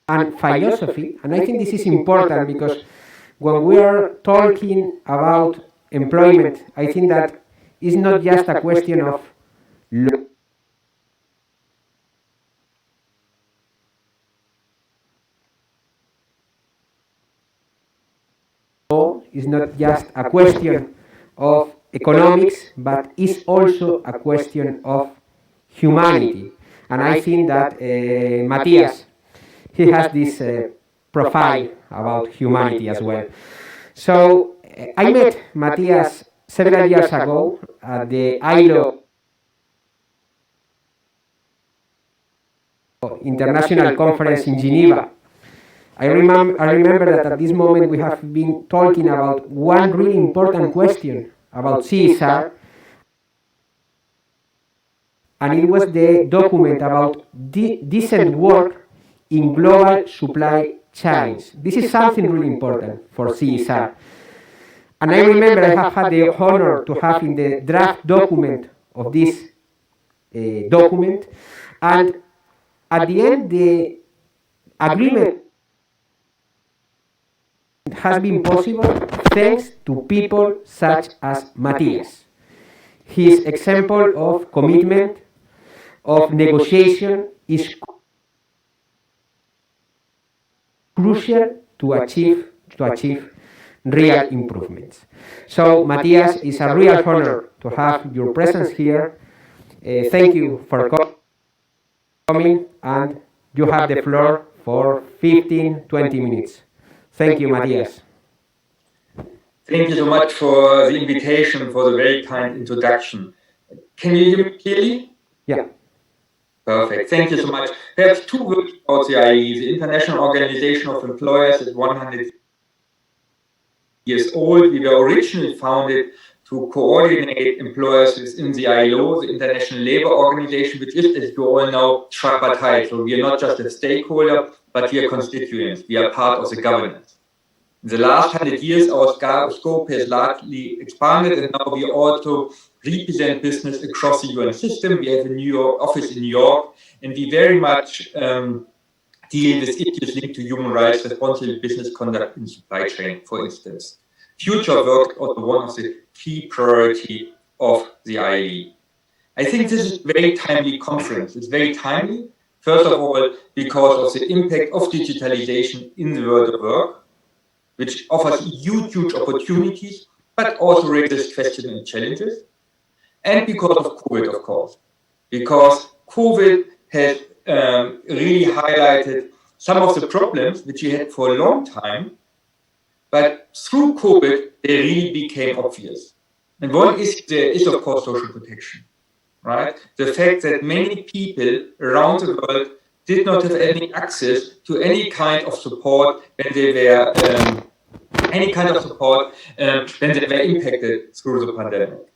and philosophy. And I think this is important because when we are talking about employment, I think that it's not just a question of law, it's not just a question of economics, but it's also a question of humanity. And I think that Matthias, he has this profile about humanity as well. So I met Matthias several years ago at the ILO International Conference in Geneva. I remember that at this moment we have been talking about one really important question about CSR, and it was the document about decent work in global supply chains. This is something really important for CSR. And I remember I have had the honor to have in the draft document of this document, and at the end the agreement has been possible thanks to people such as Matthias. His example of commitment, of negotiation is crucial to achieve real improvements. So, Matthias, it's a real honor to have your presence here. Thank you for coming, and you have the floor for 15-20 minutes. Thank you, Matthias. Thank you so much for the invitation, for the very kind introduction. Can you hear me clearly? Yeah. Perfect. Thank you so much. Perhaps two words about the IE. The International Organization of Employers is 100 years old. We were originally founded to coordinate employers within the ILO, the International Labour Organization, which is, as you all know, tripartite. So we are not just a stakeholder, but we are constituents. We are part of the governance. In the last 100 years, our scope has largely expanded, and now we also represent business across the UN system. We have a New York office in New York, and we very much deal with issues linked to human rights, responsible business conduct in supply chain, for instance. Future work is also one of the key priority of the IE. I think this is a very timely conference. It's very timely, first of all, because of the impact of digitalization in the world of work, which offers huge opportunities, but also raises questions and challenges. And because of COVID, of course, because COVID has really highlighted some of the problems which we had for a long time, but through COVID, they really became obvious. And one is, of course, social protection, right? The fact that many people around the world did not have any access to any kind of support when they were impacted through the pandemic.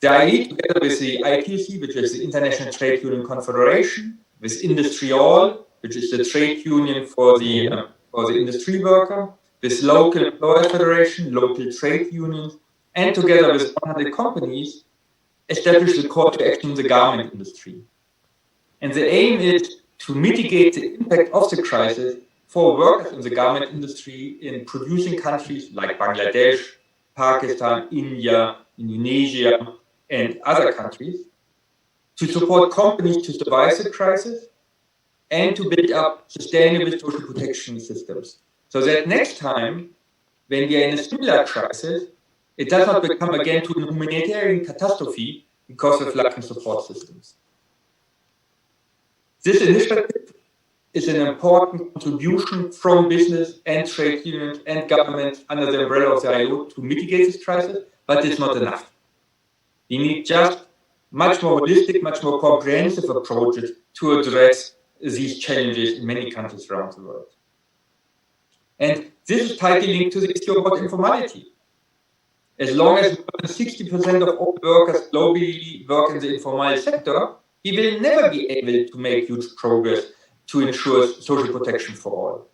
The IE, together with the ITUC, which is the International Trade Union Confederation, with IndustriALL, which is the trade union for the industry worker, with local employer federation, local trade unions, and together with 100 companies, established the call to action in the garment industry. And the aim is to mitigate the impact of the crisis for workers in the garment industry in producing countries like Bangladesh, Pakistan, India, Indonesia, and other countries, to support companies to survive the crisis and to build up sustainable social protection systems. So that next time, when we are in a similar crisis, it does not become again to a humanitarian catastrophe because of lack of support systems. This initiative is an important contribution from business and trade unions and governments under the umbrella of the ILO to mitigate this crisis, but it's not enough. We need just much more holistic, much more comprehensive approaches to address these challenges in many countries around the world. And this is tightly linked to the issue about informality. As long as more than 60% of all workers globally work in the informal sector, we will never be able to make huge progress to ensure social protection for all.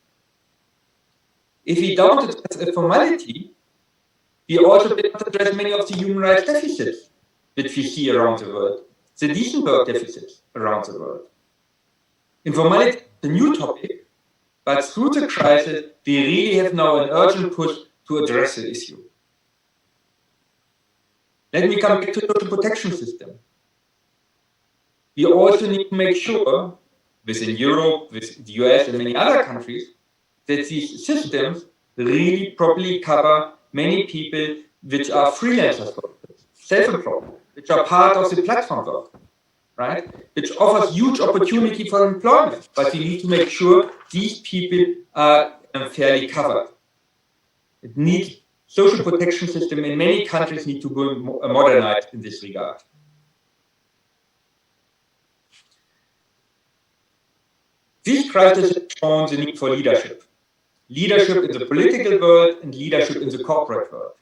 If we don't address informality, we also will not address many of the human rights deficits which we see around the world, the decent work deficits around the world. Informality the new topic, but through the crisis, we really have now an urgent push to address the issue. Let me come back to the social protection system. We also need to make sure, within Europe, with the US and many other countries, that these systems really properly cover many people which are freelancers, self-employed, which are part of the platform work, right? Which offers huge opportunity for employment, but we need to make sure these people are fairly covered. It needs social protection system in many countries need to be modernized in this regard. This crisis has shown the need for leadership. Leadership in the political world and leadership in the corporate world.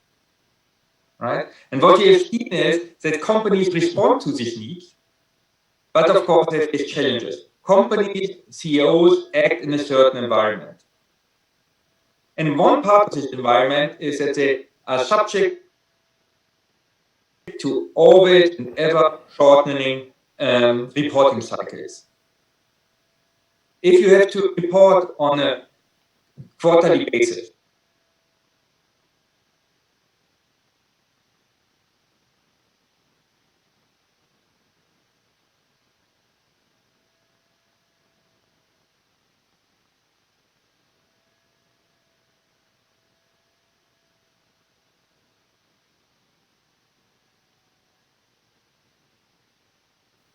Right? And what we have seen is that companies respond to these needs, but of course there is challenges. Companies, CEOs act in a certain environment. And one part of this environment is that they are subject to always and ever shortening reporting cycles. If you have to report on a quarterly basis,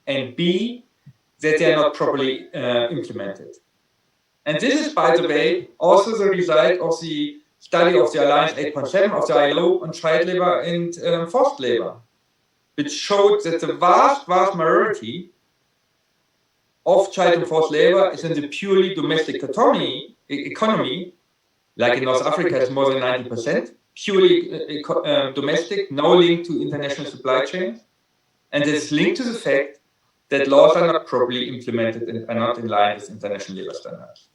and B, that they are not properly implemented. And this is, by the way, also the result of the study of the Alliance 8.7 of the ILO on child labor and forced labor, which showed that the vast majority of child and forced labor is in the purely domestic economy, like in North Africa, it's more than 90%, purely domestic, no link to international supply chains. And it's linked to the fact that laws are not properly implemented and are not in line with international labor standards.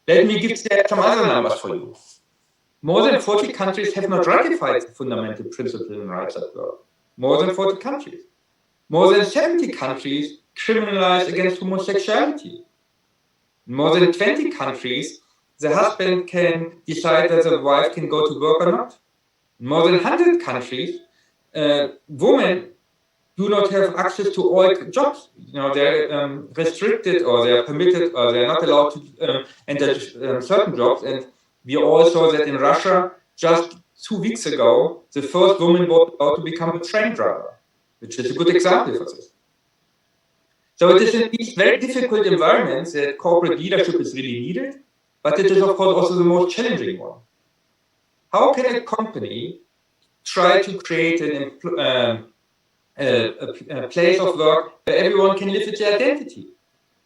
Let me give some other numbers for you. More than 40 countries have not ratified the fundamental principles and rights at work. More than 40 countries. More than 70 countries criminalize against homosexuality. In more than 20 countries, the husband can decide whether the wife can go to work or not. In more than 100 countries, women do not have access to all jobs. You know, they're restricted, or they're permitted, or they're not allowed to enter certain jobs. And we all saw that in Russia, just 2 weeks ago, the first woman was allowed to become a train driver, which is a good example for this. So it is in these very difficult environments that corporate leadership is really needed, but it is, of course, also the most challenging one. How can a company try to create a place of work where everyone can live with their identity,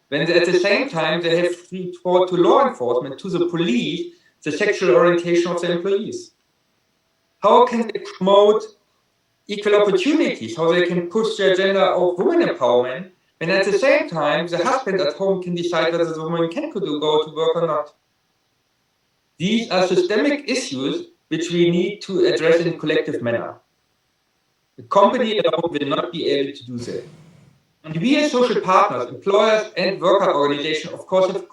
when at the same time they have to report to law enforcement, to the police, the sexual orientation of the employees? How can they promote equal opportunities, how they can push the agenda of women empowerment, when at the same time the husband at home can decide whether the woman can go to work or not? These are systemic issues which we need to address in a collective manner. The company alone will not be able to do that. And we as social partners, employers and worker organizations, of course, have a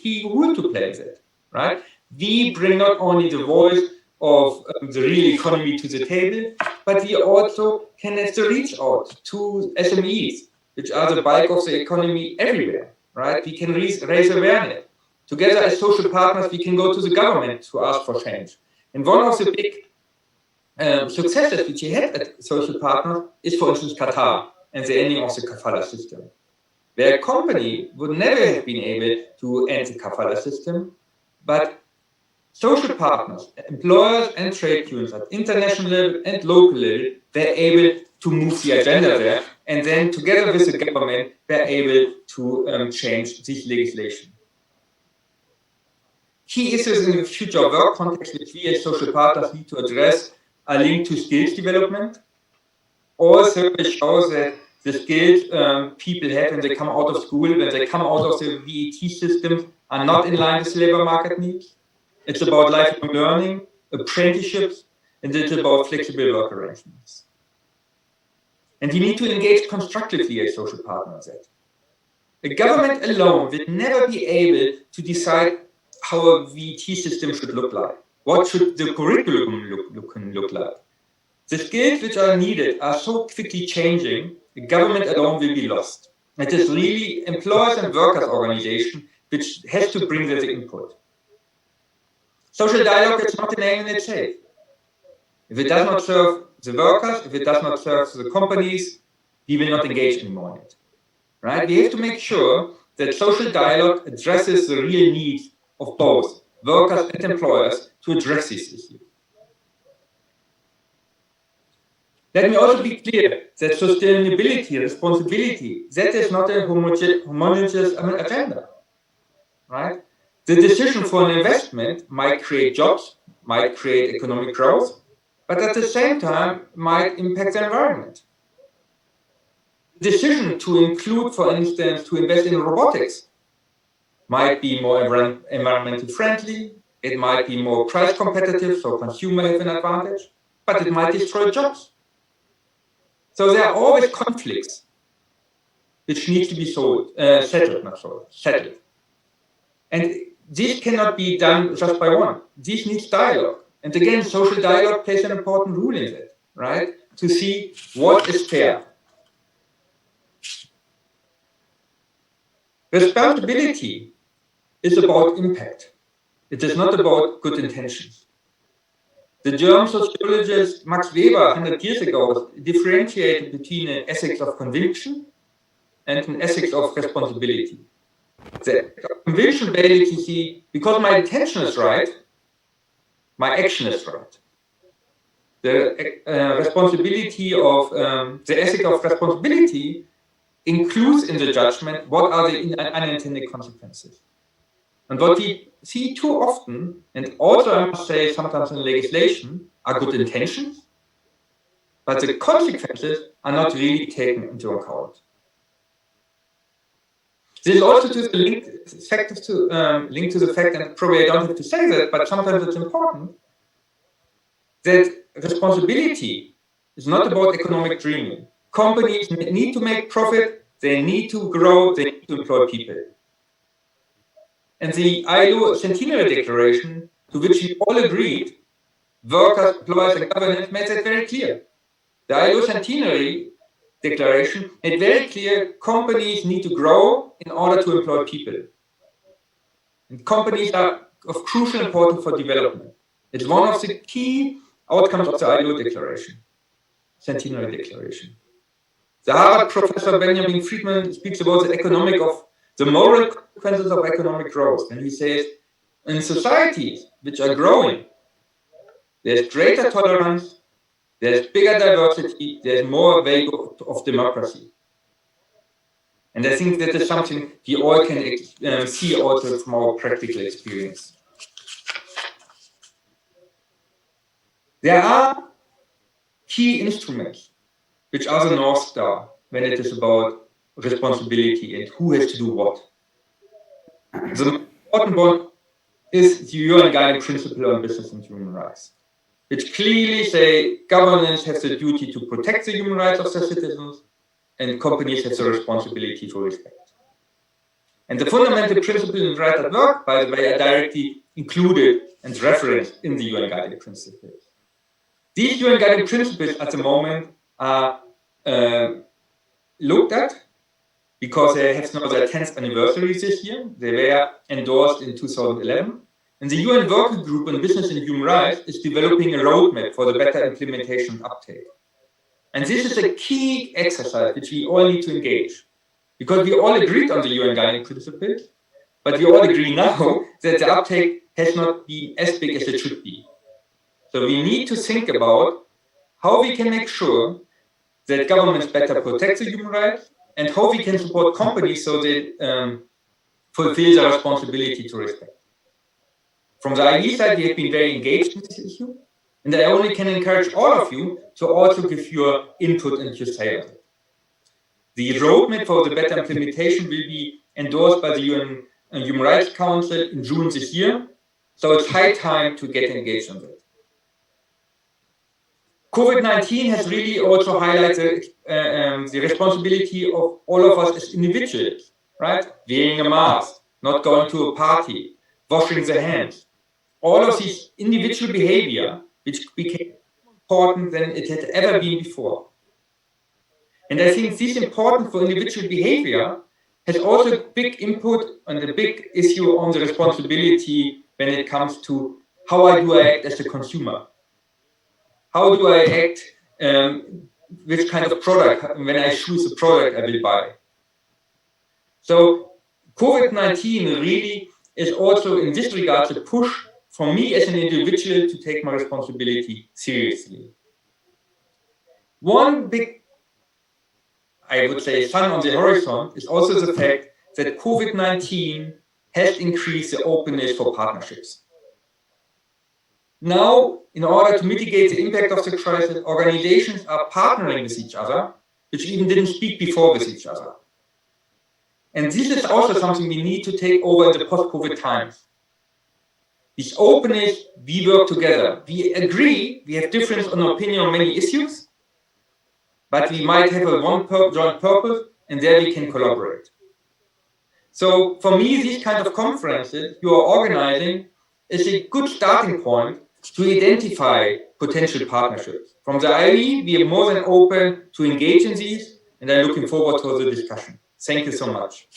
key role to play in that, right? We bring not only the voice of the real economy to the table, but we also can have to reach out to SMEs, which are the bulk of the economy everywhere, right? We can raise awareness. Together as social partners, we can go to the government to ask for change. And one of the big successes which we had at social partners is, for instance, Qatar and the ending of the kafala system, where a company would never have been able to end the kafala system, but social partners, employers and trade unions at international level and local level were able to move the agenda there, and then together with the government were able to change this legislation. Key issues in the future work context which we as social partners need to address are linked to skills development. All surveys show that the skills people have when they come out of school, when they come out of the VET system, are not in line with labor market needs. It's about lifelong learning, apprenticeships, and it's about flexible work arrangements. And we need to engage constructively as social partners. A government alone will never be able to decide how a VT system should look like. What should the curriculum look like? The skills which are needed are so quickly changing, the government alone will be lost. It is really employers and workers organization which has to bring their input. Social dialogue is not an aim in itself. If it does not serve the workers, if it does not serve the companies, we will not engage anymore in it. Right? We have to make sure that social dialogue addresses the real needs of both workers and employers to address these issues. Let me also be clear that sustainability, responsibility, that is not a homogeneous agenda. Right? The decision for an investment might create jobs, might create economic growth, but at the same time might impact the environment. The decision to include, for instance, to invest in robotics might be more environmentally friendly, it might be more price competitive, so consumers have an advantage, but it might destroy jobs. So there are always conflicts which need to be settled. And this cannot be done just by one. This needs dialogue. And again, social dialogue plays an important role in that, right? To see what is fair. Responsibility is about impact. It is not about good intentions. The German sociologist Max Weber 100 years ago differentiated between an ethics of conviction and an ethics of responsibility. The conviction basically, because my intention is right, my action is right. The responsibility of the ethic of responsibility includes in the judgment what are the unintended consequences. And what we see too often, and also I must say sometimes in legislation, are good intentions, but the consequences are not really taken into account. This is also to the link to the fact, and probably I don't have to say that, but sometimes it's important, that responsibility is not about economic dreaming. Companies need to make profit, they need to grow, they need to employ people. And the ILO Centenary Declaration, to which we all agreed, workers, employers, and governments made that very clear. The ILO Centenary Declaration made very clear companies need to grow in order to employ people. And companies are of crucial importance for development. It's one of the key outcomes of the ILO Declaration, Centenary Declaration. The Harvard professor Benjamin Friedman speaks about the moral consequences of economic growth. And he says, in societies which are growing, there's greater tolerance, there's bigger diversity, there's more value of democracy. And I think that is something we all can see also from our practical experience. There are key instruments which are the North Star when it is about responsibility and who has to do what. The important one is the UN Guiding Principle on Business and Human Rights, which clearly say governments have the duty to protect the human rights of their citizens and companies have the responsibility to respect. And the fundamental principle in right at work, by the way, are directly included and referenced in the UN Guiding Principles. These UN Guiding Principles at the moment are looked at because they have now their 10th anniversary this year. They were endorsed in 2011. And the UN Working Group on Business and Human Rights is developing a roadmap for the better implementation and uptake. And this is a key exercise which we all need to engage. Because we all agreed on the UN Guiding Principles, but we all agree now that the uptake has not been as big as it should be. So we need to think about how we can make sure that governments better protect the human rights and how we can support companies so they fulfill their responsibility to respect. From the IE side, we have been very engaged in this issue, and I only can encourage all of you to also give your input and your say on it. The roadmap for the better implementation will be endorsed by the UN Human Rights Council in June this year, so it's high time to get engaged on that. COVID-19 has really also highlighted the responsibility of all of us as individuals right? Wearing a mask, not going to a party, washing the hands. All of these individual behavior, which became more important than it had ever been before. And I think this important for individual behavior has also a big input on the big issue on the responsibility when it comes to how do I act as a consumer? How do I act, which kind of product, when I choose a product I will buy? So COVID-19 really is also in this regard a push for me as an individual to take my responsibility seriously. One big, I would say, sun on the horizon is also the fact that COVID-19 has increased the openness for partnerships. Now, in order to mitigate the impact of the crisis, organizations are partnering with each other, which even didn't speak before with each other. And this is also something we need to take over in the post-COVID times. This openness, we work together. We agree, we have difference on opinion on many issues, but we might have a joint purpose, and there we can collaborate. So for me, these kind of conferences you are organizing is a good starting point to identify potential partnerships. From the IE, we are more than open to engage in these, and I'm looking forward to the discussion. Thank you so much.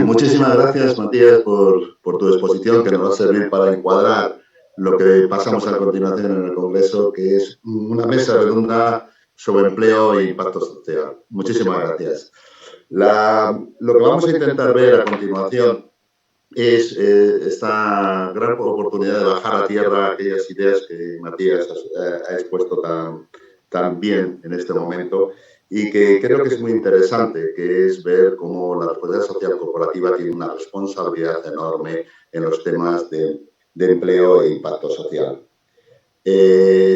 Muchísimas gracias, Matías, por tu exposición, que nos va a servir para encuadrar lo que pasamos a continuación en el Congreso, que es una mesa redonda sobre empleo e impacto social. Muchísimas gracias. Lo que vamos a intentar ver a continuación es esta gran oportunidad de bajar a tierra aquellas ideas que Matías ha expuesto tan bien en este momento y que creo que es muy interesante, que es ver cómo la responsabilidad social corporativa tiene una responsabilidad enorme en los temas de empleo e impacto social.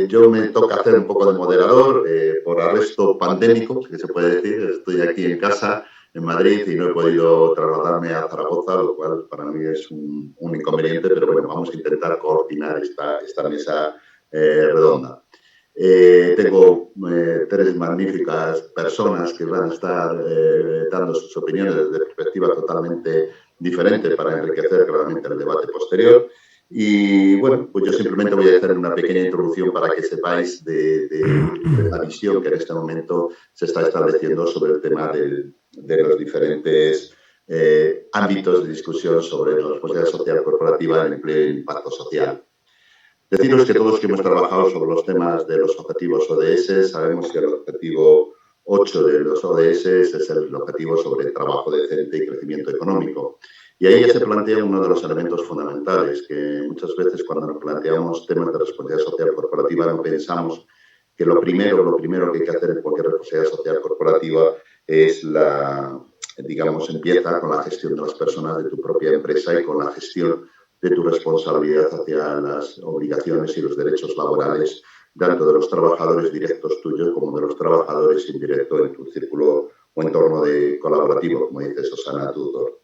Yo me toca hacer un poco de moderador por arresto pandémico, que se puede decir. Estoy aquí en casa, en Madrid, y no he podido trasladarme a Zaragoza, lo cual para mí es un inconveniente, pero bueno, vamos a intentar coordinar esta mesa redonda. Tengo tres magníficas personas que van a estar dando sus opiniones desde perspectiva totalmente diferente para enriquecer claramente el debate posterior. Y bueno, pues yo simplemente voy a hacer una pequeña introducción para que sepáis de la visión que en este momento se está estableciendo sobre el tema de los diferentes ámbitos de discusión sobre la responsabilidad social corporativa, el empleo y el impacto social. Deciros que todos que hemos trabajado sobre los temas de los objetivos ODS, sabemos que el objetivo 8 de los ODS es el objetivo sobre el trabajo decente y crecimiento económico. Y ahí ya se plantea uno de los elementos fundamentales, que muchas veces cuando nos planteamos temas de responsabilidad social corporativa no pensamos que lo primero que hay que hacer en cualquier responsabilidad social corporativa es empieza con la gestión de las personas de tu propia empresa y con la gestión de tu responsabilidad hacia las obligaciones y los derechos laborales, tanto de los trabajadores directos tuyos como de los trabajadores indirectos en tu círculo o entorno colaborativo, como dice Susana Tudor.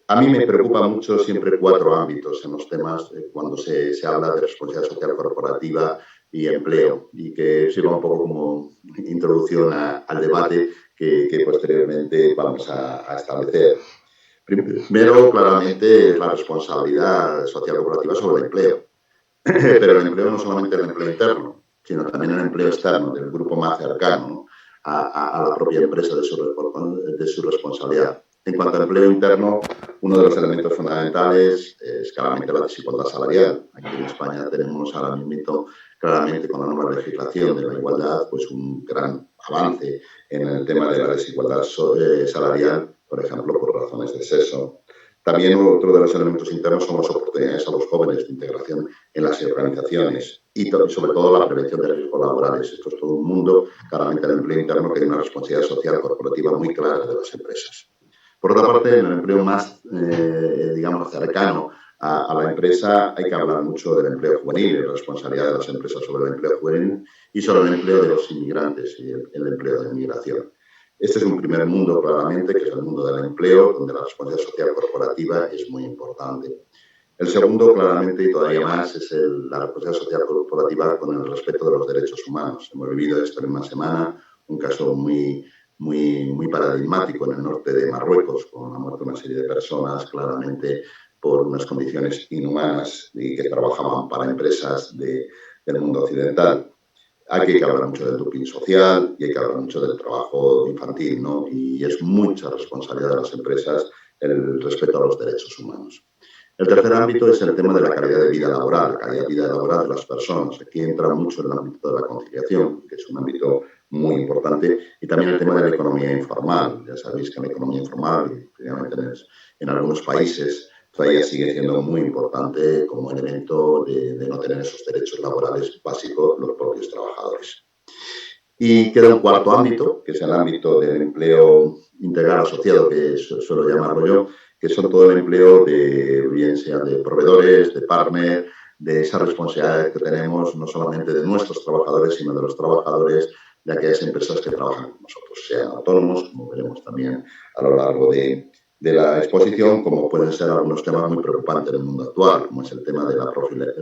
A mí me preocupa mucho siempre 4 ámbitos en los temas cuando se habla de responsabilidad social corporativa y empleo, y que sirva un poco como introducción al debate que posteriormente vamos a establecer. Primero, claramente, es la responsabilidad social corporativa sobre el empleo. Pero el empleo no solamente el empleo interno, sino también el empleo externo, del grupo más cercano, ¿no?, a la propia empresa de su responsabilidad. En cuanto al empleo interno, uno de los elementos fundamentales es claramente la desigualdad salarial. Aquí en España tenemos ahora mismo, claramente con la nueva legislación de la igualdad, pues un gran avance en el tema de la desigualdad salarial, por ejemplo, por razones de sexo. También otro de los elementos internos son las oportunidades a los jóvenes de integración en las organizaciones y sobre todo la prevención de riesgos laborales. Esto es todo un mundo, claramente el empleo interno, que tiene una responsabilidad social corporativa muy clara de las empresas. Por otra parte, en el empleo más, cercano a la empresa, hay que hablar mucho del empleo juvenil, de la responsabilidad de las empresas sobre el empleo juvenil y sobre el empleo de los inmigrantes y el empleo de inmigración. Este es un primer mundo, claramente, que es el mundo del empleo, donde la responsabilidad social corporativa es muy importante. El segundo, claramente, y todavía más, es la responsabilidad social corporativa con el respeto de los derechos humanos. Hemos vivido esta misma semana un caso muy paradigmático en el norte de Marruecos, con la muerte de una serie de personas, claramente por unas condiciones inhumanas y que trabajaban para empresas del mundo occidental. Aquí hay que hablar mucho del doping social y hay que hablar mucho del trabajo infantil, ¿no? Y es mucha responsabilidad de las empresas el respeto a los derechos humanos. El tercer ámbito es el tema de la calidad de vida laboral, la calidad de vida laboral de las personas. Aquí entra mucho el ámbito de la conciliación, que es un ámbito muy importante, y también el tema de la economía informal. Ya sabéis que la economía informal, especialmente en algunos países, todavía sigue siendo muy importante como elemento de no tener esos derechos laborales básicos los propios trabajadores. Y queda un cuarto ámbito, que es el ámbito del empleo integral asociado, que suelo llamarlo yo, que son todo el empleo bien sea de proveedores, de partner, de esa responsabilidad que tenemos no solamente de nuestros trabajadores, sino de los trabajadores de aquellas empresas que trabajan con nosotros, sean autónomos, como veremos también a lo largo de la exposición, como pueden ser algunos temas muy preocupantes en el mundo actual, como es el tema de la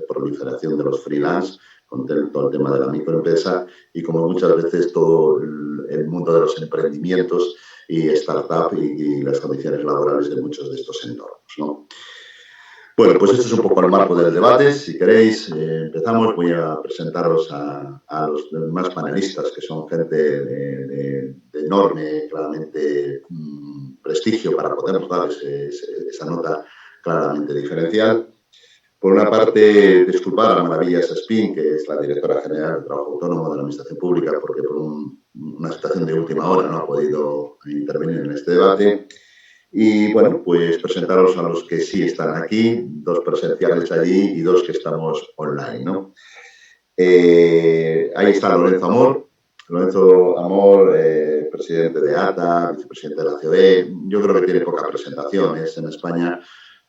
proliferación de los freelance, con todo el tema de la microempresa y como muchas veces todo el mundo de los emprendimientos y startup y las condiciones laborales de muchos de estos entornos, ¿no? Bueno, pues este es un poco el marco del debate. Si queréis, empezamos. Voy a presentaros a los demás panelistas, que son gente de enorme, claramente, prestigio para podernos dar esa nota claramente diferencial. Por una parte, disculpar a Maravillas Espín, que es la directora general del Trabajo Autónomo de la Administración Pública, porque por una situación de última hora no ha podido intervenir en este debate. Y, bueno, pues presentaros a los que sí están aquí, 2 presenciales allí y 2 que estamos online, ¿no? Ahí está Lorenzo Amor. Lorenzo Amor, presidente de ATA, vicepresidente de la COE. Yo creo que tiene poca presentación. Es en España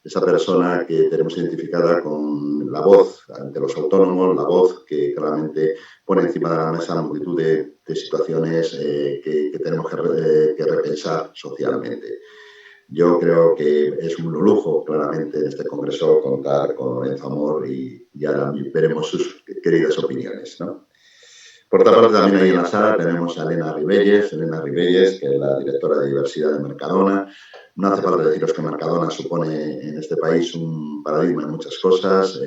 esa persona que tenemos identificada con la voz ante los autónomos, la voz que claramente pone encima de la mesa multitud de situaciones que tenemos que repensar socialmente. Yo creo que es un lujo, claramente, en este congreso contar con Lorenzo Amor y ahora veremos sus queridas opiniones, ¿no? Por otra parte, también ahí en la sala tenemos a Elena Ribelles, que es la directora de diversidad de Mercadona. No hace falta deciros que Mercadona supone en este país un paradigma en muchas cosas.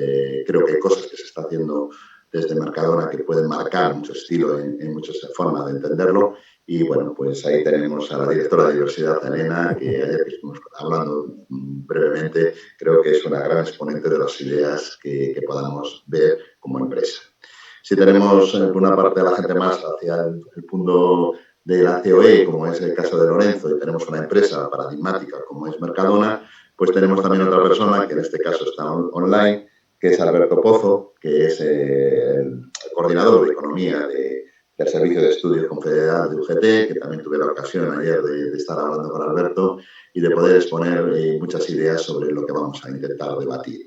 Creo que hay cosas que se está haciendo desde Mercadona que pueden marcar mucho estilo en muchas formas de entenderlo. Y bueno, pues ahí tenemos a la directora de diversidad, Elena, que ayer que estuvimos hablando brevemente, creo que es una gran exponente de las ideas que podamos ver como empresa. Si tenemos por una parte a la gente más hacia el punto de la COE, como es el caso de Lorenzo, y tenemos una empresa paradigmática como es Mercadona, pues tenemos también otra persona que en este caso está online, que es Alberto Pozo, que es el coordinador de economía del Servicio de Estudios Confederal de UGT, que también tuve la ocasión ayer de estar hablando con Alberto y de poder exponer muchas ideas sobre lo que vamos a intentar debatir.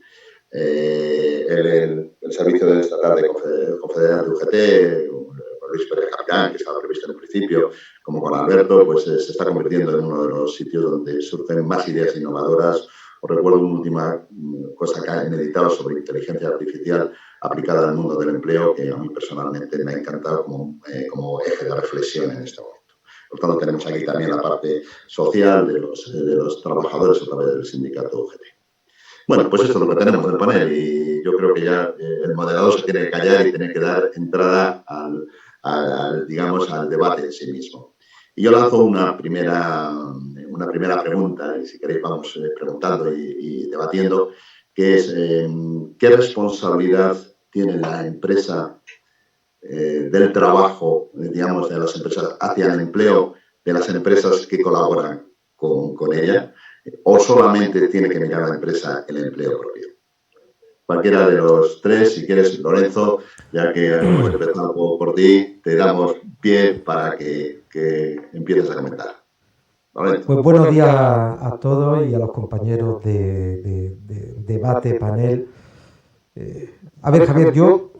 El Servicio Estatal de Confederal de UGT, Luis Pérez Capitán, que estaba previsto en el principio, como con Alberto, pues se está convirtiendo en uno de los sitios donde surgen más ideas innovadoras. Os recuerdo una última cosa que he meditado sobre inteligencia artificial aplicada al mundo del empleo, que a mí personalmente me ha encantado como eje de reflexión en este momento. Por tanto, tenemos aquí también la parte social de los trabajadores a través del sindicato UGT. Bueno, pues esto es lo que tenemos del panel y yo creo que ya el moderador se tiene que callar y tiene que dar entrada digamos, al debate en sí mismo. Y yo lanzo una primera pregunta, y si queréis vamos preguntando y debatiendo, que es ¿qué responsabilidad tiene la empresa del trabajo, digamos, de las empresas hacia el empleo de las empresas que colaboran con ella? ¿O solamente tiene que mirar la empresa el empleo propio? Cualquiera de los tres, si quieres, Lorenzo, ya que hemos empezado por ti, te damos pie para que empieces a comentar. Lorenzo. Pues buenos días a todos y a los compañeros de debate, panel. A ver, Javier, yo,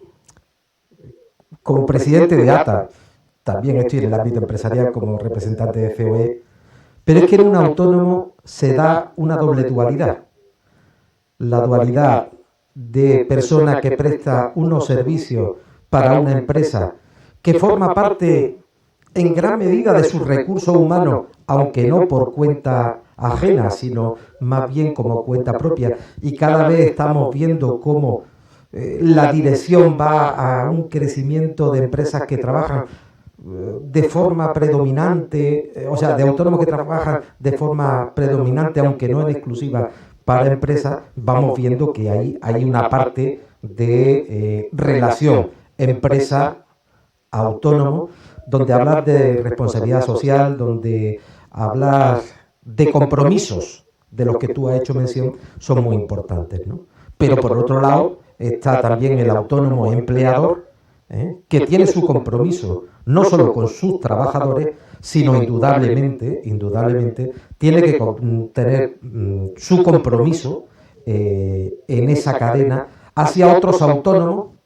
como presidente de ATA, también estoy en el ámbito empresarial como representante de COE, pero es que en un autónomo se da una doble dualidad. la dualidad de persona que presta unos servicios para una empresa que forma parte en gran medida de sus recursos humanos, aunque no por cuenta ajena, sino más bien como cuenta propia. Y cada vez estamos viendo cómo la dirección va a un crecimiento de empresas que trabajan de forma predominante, o sea, de autónomos que trabajan de forma predominante, aunque no en exclusiva, para empresas. Vamos viendo que hay una parte de relación empresa-autónomo, donde hablar de responsabilidad social, donde hablar de compromisos de los que tú has hecho mención, son muy importantes, ¿no? Pero por otro lado está también el autónomo empleador, que tiene su compromiso no solo con sus trabajadores, sino indudablemente tiene que tener su compromiso en esa cadena hacia otros autónomos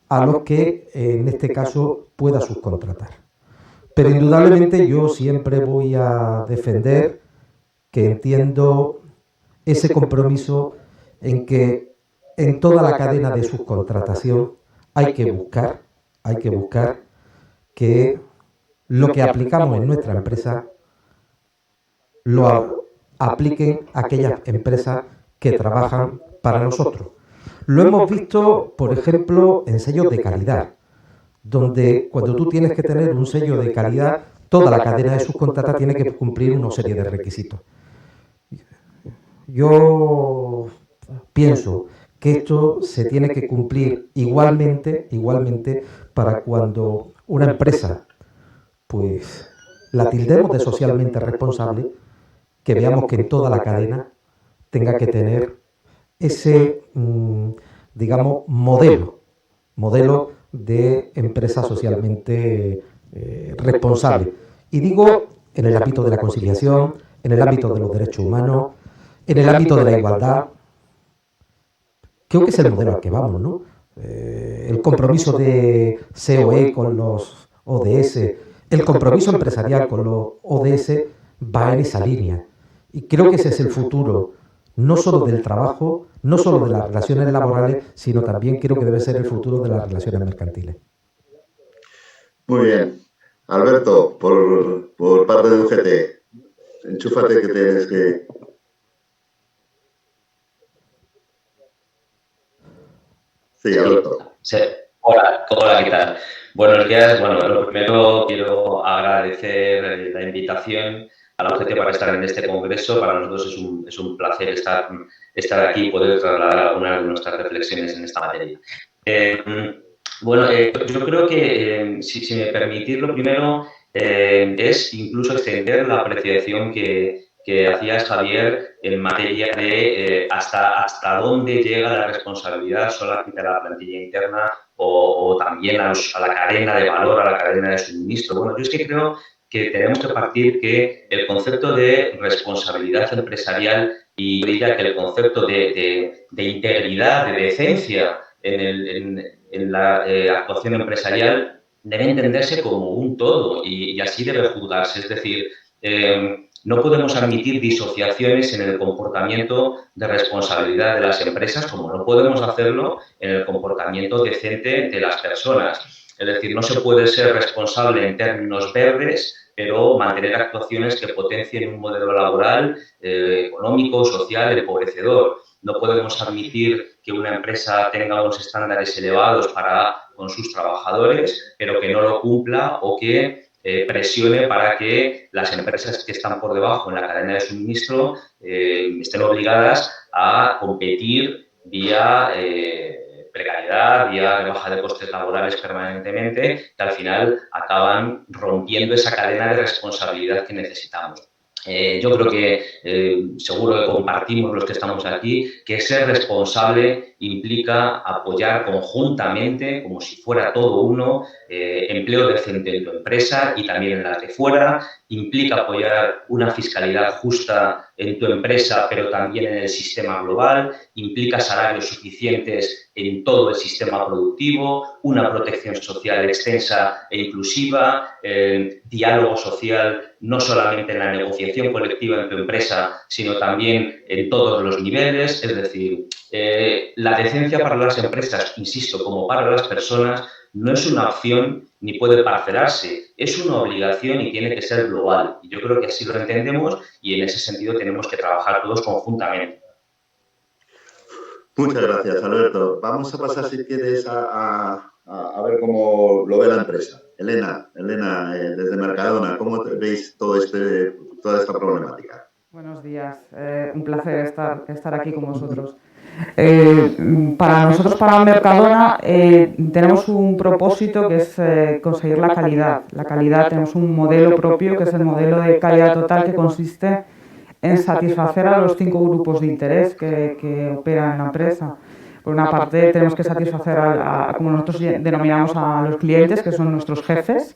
a los que en este caso pueda subcontratar. Pero indudablemente yo siempre voy a defender que entiendo ese compromiso en que en toda la cadena de subcontratación hay que buscar que lo que aplicamos en nuestra empresa lo apliquen aquellas empresas que trabajan para nosotros. Lo hemos visto, por ejemplo, en sellos de calidad, donde cuando tú tienes que tener un sello de calidad, toda la cadena de subcontrata tiene que cumplir una serie de requisitos. Yo pienso que esto se tiene que cumplir igualmente para cuando una empresa, pues, la tildemos de socialmente responsable, que veamos que en toda la cadena tenga que tener ese, digamos, modelo de empresa socialmente responsable. Y digo en el ámbito de la conciliación, en el ámbito de los derechos humanos, en el ámbito de la igualdad. Creo que es el modelo al que vamos, ¿no? El compromiso de COE con los ODS, el compromiso empresarial con los ODS va en esa línea. Y creo que ese es el futuro, no solo del trabajo, no solo de las relaciones laborales, sino también creo que debe ser el futuro de las relaciones mercantiles. Muy bien. Alberto, por parte de UGT, enchúfate que tienes que... Sí, Alberto. Sí. Hola, ¿qué tal? Buenos días. Bueno, lo primero quiero agradecer la invitación a la UGT para estar en este congreso. Para nosotros es un placer estar aquí y poder trasladar algunas de nuestras reflexiones en esta materia. Yo creo que, si me permitís, lo primero es incluso extender la apreciación que hacías, Javier, en materia de hasta dónde llega la responsabilidad solamente a la plantilla interna o también a la cadena de valor, a la cadena de suministro. Bueno, yo es que creo que tenemos que partir que el concepto de responsabilidad empresarial y diría que el concepto de integridad, de decencia en la actuación empresarial debe entenderse como un todo y así debe juzgarse. Es decir, no podemos admitir disociaciones en el comportamiento de responsabilidad de las empresas, como no podemos hacerlo en el comportamiento decente de las personas. Es decir, no se puede ser responsable en términos verdes, pero mantener actuaciones que potencien un modelo laboral, económico, social, empobrecedor. No podemos admitir que una empresa tenga unos estándares elevados con sus trabajadores, pero que no lo cumpla o que presione para que las empresas que están por debajo en la cadena de suministro estén obligadas a competir vía precariedad, vía rebaja de costes laborales permanentemente, que al final acaban rompiendo esa cadena de responsabilidad que necesitamos. Yo creo que seguro que compartimos los que estamos aquí, que ser responsable implica apoyar conjuntamente, como si fuera todo uno, empleo decente en tu empresa y también en las de fuera, implica apoyar una fiscalidad justa en tu empresa, pero también en el sistema global, implica salarios suficientes en todo el sistema productivo, una protección social extensa e inclusiva, diálogo social no solamente en la negociación colectiva en tu empresa, sino también en todos los niveles. Es decir, la decencia para las empresas, insisto, como para las personas, no es una opción ni puede parcelarse, es una obligación y tiene que ser global. Y yo creo que así lo entendemos y en ese sentido tenemos que trabajar todos conjuntamente. Muchas gracias, Alberto. Vamos a pasar, si quieres, a ver cómo lo ve la empresa. Elena, desde Mercadona, ¿cómo veis toda esta problemática? Buenos días, un placer estar aquí con vosotros. Para nosotros, para Mercadona, tenemos un propósito que es conseguir la calidad. La calidad, tenemos un modelo propio que es el modelo de calidad total, que consiste en satisfacer a los 5 grupos de interés que operan en la empresa. Por una parte, tenemos que satisfacer como nosotros denominamos, a los clientes, que son nuestros jefes.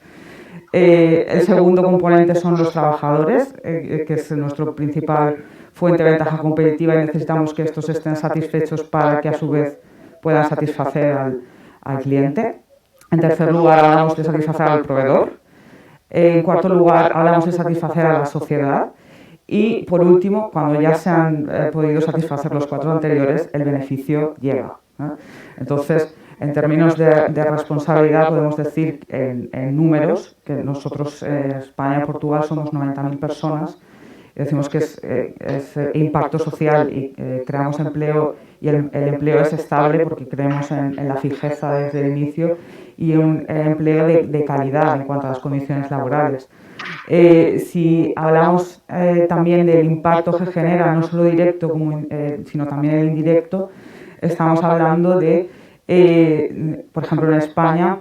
El segundo componente son los trabajadores, que es nuestro principal fuente de ventaja competitiva, y necesitamos que estos estén satisfechos para que a su vez puedan satisfacer al cliente. En tercer lugar, hablamos de satisfacer al proveedor. En cuarto lugar, hablamos de satisfacer a la sociedad. Y por último, cuando ya se han podido satisfacer los 4 anteriores, el beneficio llega. Entonces, en términos de responsabilidad, podemos decir en números que nosotros, España y Portugal, somos 90.000 personas. Decimos que es impacto social y creamos empleo, y el empleo es estable porque creemos en la fijeza desde el inicio, y un empleo de calidad en cuanto a las condiciones laborales. Si hablamos también del impacto que genera, no solo directo sino también el indirecto, estamos hablando de, por ejemplo, en España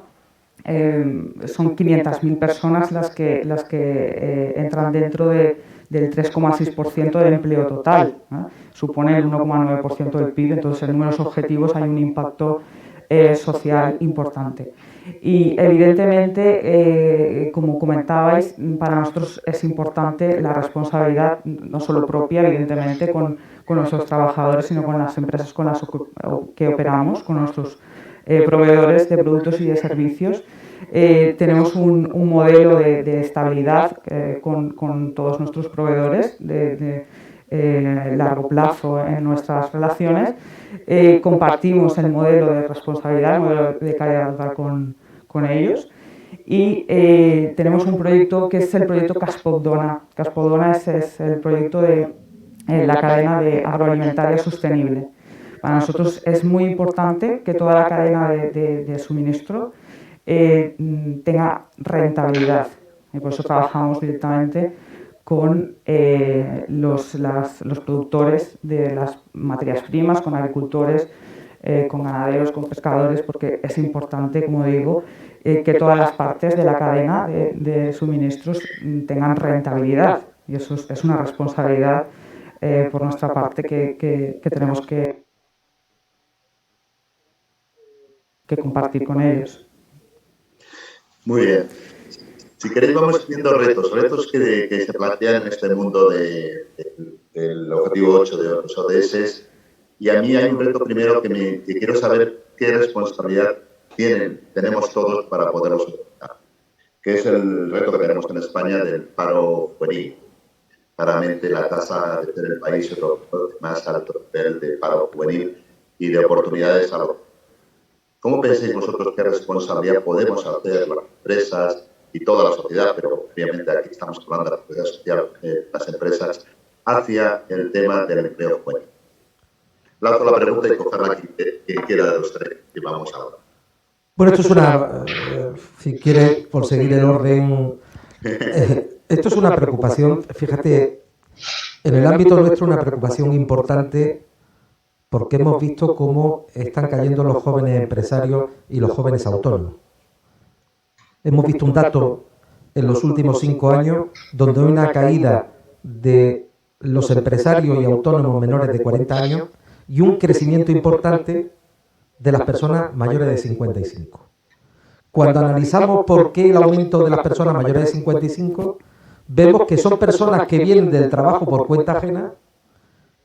son 500.000 personas las que entran dentro del 3,6% del empleo total, ¿no? Supone el 1,9% del PIB, entonces en números objetivos hay un impacto social importante. Y evidentemente, como comentabais, para nosotros es importante la responsabilidad, no solo propia, evidentemente, con nuestros trabajadores, sino con las empresas con las que operamos, con nuestros proveedores de productos y de servicios. Tenemos un modelo de estabilidad con todos nuestros proveedores de largo plazo en nuestras relaciones. Compartimos el modelo de responsabilidad, el modelo de calidad con ellos. Y tenemos un proyecto que es el proyecto Caspodona. Caspodona es el proyecto de la cadena agroalimentaria sostenible. Para nosotros es muy importante que toda la cadena de suministro tenga rentabilidad, y por eso trabajamos directamente con los productores de las materias primas, con agricultores, con ganaderos, con pescadores, porque es importante, como digo, que todas las partes de la cadena de suministros tengan rentabilidad, y eso es una responsabilidad por nuestra parte que tenemos que compartir con ellos. Muy bien. Si queréis, vamos viendo retos que se plantean en este mundo del objetivo 8 de los ODS. Y a mí hay un reto primero que quiero saber qué responsabilidad tenemos todos para poderlo superar, que es el reto que tenemos en España del paro juvenil. Claramente la tasa de ser el país más alto nivel de paro juvenil y de oportunidades a la. ¿Cómo pensáis vosotros qué responsabilidad podemos hacer las empresas y toda la sociedad, pero obviamente aquí estamos hablando de la sociedad social, las empresas, hacia el tema del empleo juvenil? Lanzo la pregunta y cogerla quien quiera de los tres que vamos ahora. Bueno, esto es una, si quiere, por seguir el orden, esto es una preocupación, fíjate, en el ámbito nuestro una preocupación importante, porque hemos visto cómo están cayendo los jóvenes empresarios y los jóvenes autónomos. Hemos visto un dato en los últimos 5 años donde hay una caída de los empresarios y autónomos menores de 40 años y un crecimiento importante de las personas mayores de 55. Cuando analizamos por qué el aumento de las personas mayores de 55, vemos que son personas que vienen del trabajo por cuenta ajena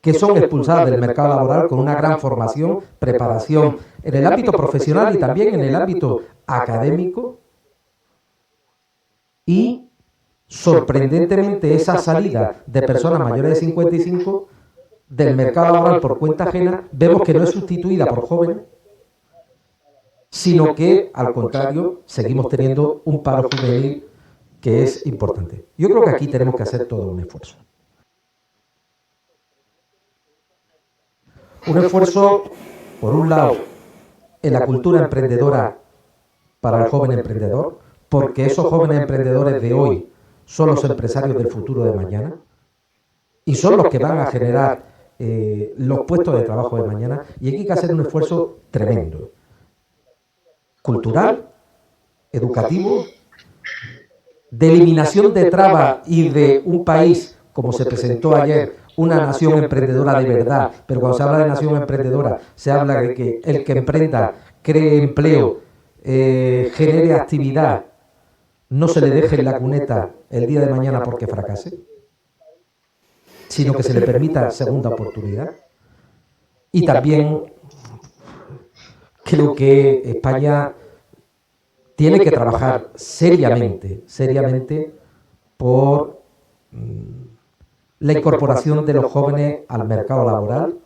que son expulsadas del mercado laboral con una gran formación, preparación en el ámbito profesional y también en el ámbito académico, y sorprendentemente esa salida de personas mayores de 55 del mercado laboral por cuenta ajena, vemos que no es sustituida por jóvenes, sino que, al contrario, seguimos teniendo un paro juvenil que es importante. Yo creo que aquí tenemos que hacer todo un esfuerzo. Un esfuerzo, por un lado, en la cultura emprendedora para el joven emprendedor, porque esos jóvenes emprendedores de hoy son los empresarios del futuro de mañana y son los que van a generar los puestos de trabajo de mañana, y aquí hay que hacer un esfuerzo tremendo, cultural, educativo, de eliminación de trabas y de un país, como se presentó ayer, una nación emprendedora de verdad. Pero cuando se habla de nación emprendedora, se habla de que el que emprenda, cree empleo, genere actividad, no se le deje en la cuneta el día de mañana porque fracase, sino que se le permita segunda oportunidad. Y también creo que España tiene que trabajar seriamente por la incorporación de los jóvenes al mercado laboral,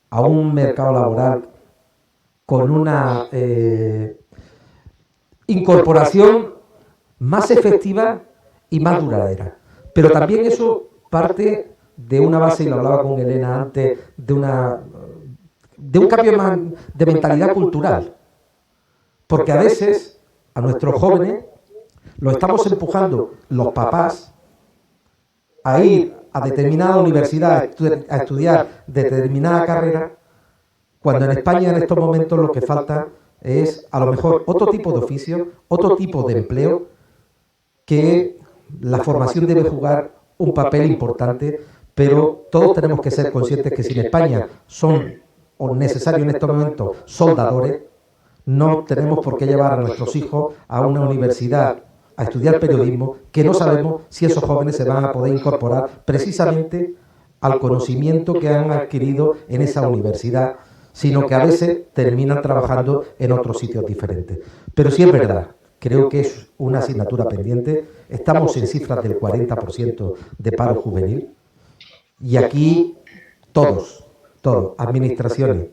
a un mercado laboral con una incorporación más efectiva y más duradera. Pero también eso parte de una base, y lo hablaba con Elena antes, de un cambio de mentalidad cultural. Porque a veces a nuestros jóvenes los estamos empujando los papás a ir a determinada universidad a estudiar determinada carrera, cuando en España en estos momentos lo que falta es a lo mejor otro tipo de oficio, otro tipo de empleo, que la formación debe jugar un papel importante, pero todos tenemos que ser conscientes que si en España son o necesarios en estos momentos soldadores, no tenemos por qué llevar a nuestros hijos a una universidad a estudiar periodismo, que no sabemos si esos jóvenes se van a poder incorporar precisamente al conocimiento que han adquirido en esa universidad, sino que a veces terminan trabajando en otros sitios diferentes. Pero sí es verdad, creo que es una asignatura pendiente. Estamos en cifras del 40% de paro juvenil, y aquí todos, administraciones,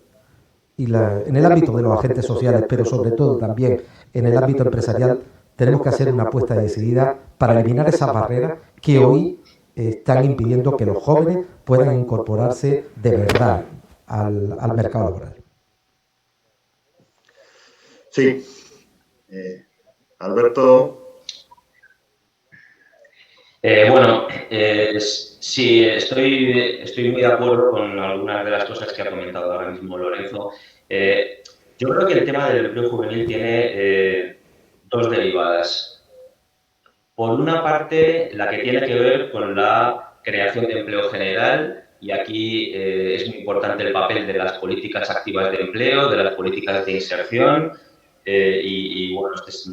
y en el ámbito de los agentes sociales, pero sobre todo también en el ámbito empresarial, tenemos que hacer una apuesta decidida para eliminar esas barreras que hoy están impidiendo que los jóvenes puedan incorporarse de verdad al mercado laboral. Sí. Alberto. Sí, estoy muy de acuerdo con algunas de las cosas que ha comentado ahora mismo Lorenzo. Yo creo que el tema del empleo juvenil tiene dos derivadas. Por una parte, la que tiene que ver con la creación de empleo general, y aquí es muy importante el papel de las políticas activas de empleo, de las políticas de inserción, bueno, este es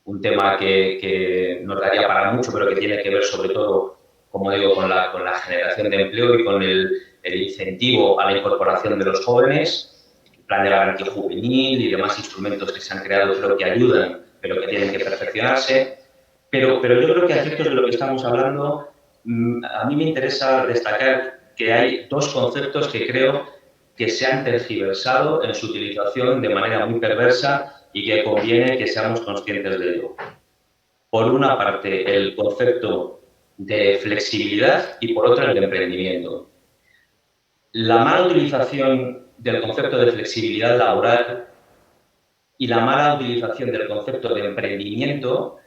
un tema que nos daría para mucho, pero que tiene que ver sobre todo, como digo, con la generación de empleo y con el incentivo a la incorporación de los jóvenes, el plan de garantía juvenil y demás instrumentos que se han creado, creo que ayudan, pero que tienen que perfeccionarse. Pero yo creo que a efectos de lo que estamos hablando, a mí me interesa destacar que hay dos conceptos que creo que se han tergiversado en su utilización de manera muy perversa y que conviene que seamos conscientes de ello. Por una parte, el concepto de flexibilidad y por otra, el de emprendimiento. La mala utilización del concepto de flexibilidad laboral y la mala utilización del concepto de emprendimiento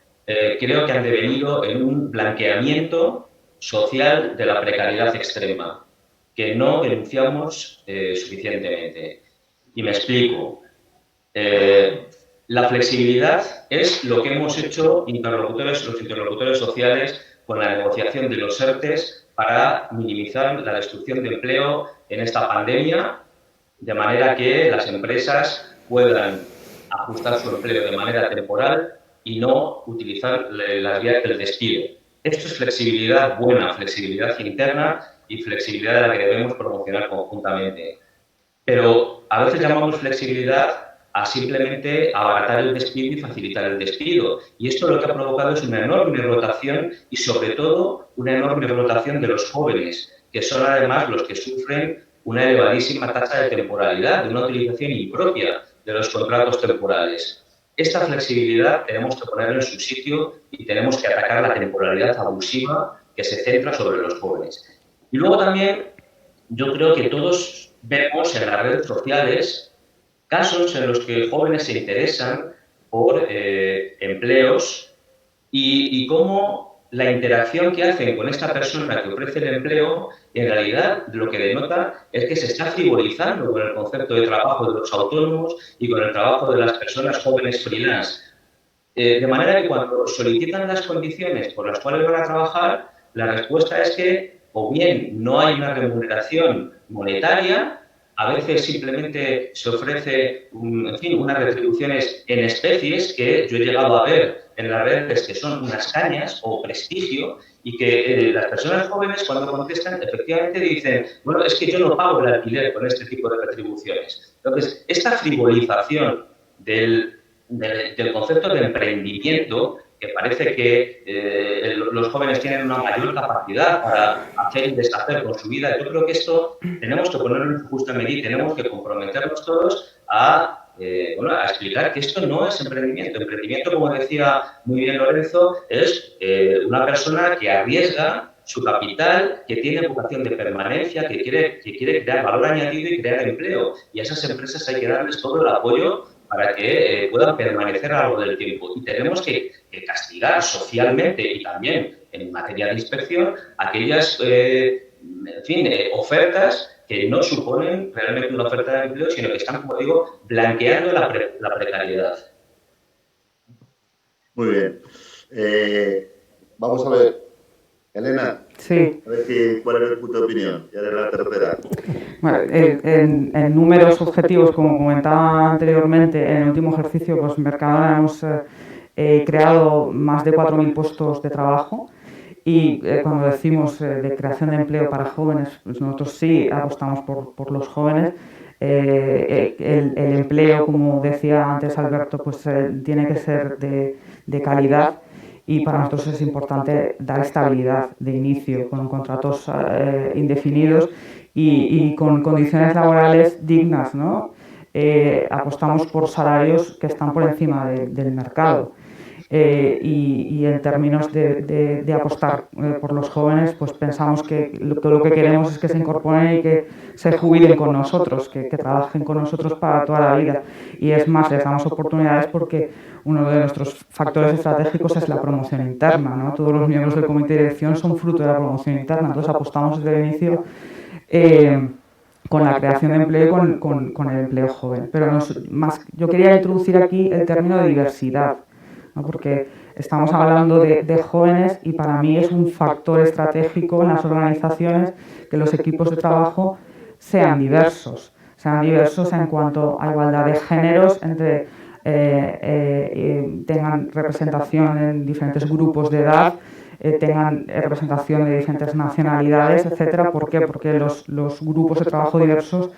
creo que han devenido en un blanqueamiento social de la precariedad extrema, que no denunciamos suficientemente. Y me explico. La flexibilidad es lo que hemos hecho los interlocutores sociales con la negociación de los ERTEs para minimizar la destrucción de empleo en esta pandemia, de manera que las empresas puedan ajustar su empleo de manera temporal y no utilizar las vías del despido. Esto es flexibilidad buena, flexibilidad interna, y flexibilidad de la que debemos promocionar conjuntamente. Pero a veces llamamos flexibilidad a simplemente abaratar el despido y facilitar el despido. Y esto lo que ha provocado es una enorme rotación y, sobre todo, una enorme rotación de los jóvenes, que son además los que sufren una elevadísima tasa de temporalidad, de una utilización impropia de los contratos temporales. Esta flexibilidad tenemos que ponerla en su sitio y tenemos que atacar la temporalidad abusiva que se centra sobre los jóvenes. Y luego también yo creo que todos vemos en las redes sociales casos en los que jóvenes se interesan por empleos y cómo la interacción que hacen con esta persona que ofrece el empleo, en realidad lo que denota es que se está frivolizando con el concepto de trabajo de los autónomos y con el trabajo de las personas jóvenes freelance. De manera que cuando solicitan las condiciones por las cuales van a trabajar, la respuesta es que o bien no hay una remuneración monetaria, a veces simplemente se ofrece, en fin, unas retribuciones en especies que yo he llegado a ver en las redes que son unas cañas o prestigio y que las personas jóvenes cuando contestan efectivamente dicen, bueno, es que yo no pago el alquiler con este tipo de retribuciones. Entonces, esta frivolización del concepto de emprendimiento, que parece que los jóvenes tienen una mayor capacidad para hacer y deshacer con su vida. Yo creo que esto tenemos que ponerlo en su justa medida y tenemos que comprometernos todos a explicar que esto no es emprendimiento. Emprendimiento, como decía muy bien Lorenzo, es una persona que arriesga su capital, que tiene vocación de permanencia, que quiere crear valor añadido y crear empleo. Y a esas empresas hay que darles todo el apoyo para que puedan permanecer a lo largo del tiempo. Y tenemos que castigar socialmente y también en materia de inspección aquellas ofertas que no suponen realmente una oferta de empleo, sino que están, como digo, blanqueando la precariedad. Muy bien. Vamos a ver. Elena, sí. A ver cuál es tu opinión. Ya eres la tercera. Bueno, en números objetivos, como comentaba anteriormente, en el último ejercicio, pues Mercadona hemos creado más de 4.000 puestos de trabajo. Y cuando decimos de creación de empleo para jóvenes, pues nosotros sí apostamos por los jóvenes. El empleo, como decía antes Alberto, pues tiene que ser de calidad y para nosotros es importante dar estabilidad de inicio con contratos indefinidos y con condiciones laborales dignas, ¿no? Apostamos por salarios que están por encima del mercado. Y en términos de apostar por los jóvenes, pues pensamos que lo que queremos es que se incorporen y que se jubilen con nosotros, que trabajen con nosotros para toda la vida. Y es más, les damos oportunidades porque uno de nuestros factores estratégicos es la promoción interna, ¿no? Todos los miembros del comité de dirección son fruto de la promoción interna, entonces apostamos desde el inicio con la creación de empleo y con el empleo joven. Pero yo quería introducir aquí el término de diversidad, ¿no? Porque estamos hablando de jóvenes y para mí es un factor estratégico en las organizaciones que los equipos de trabajo sean diversos en cuanto a igualdad de géneros, tengan representación en diferentes grupos de edad, tengan representación de diferentes nacionalidades, etcétera. ¿Por qué? Porque los grupos de trabajo diversos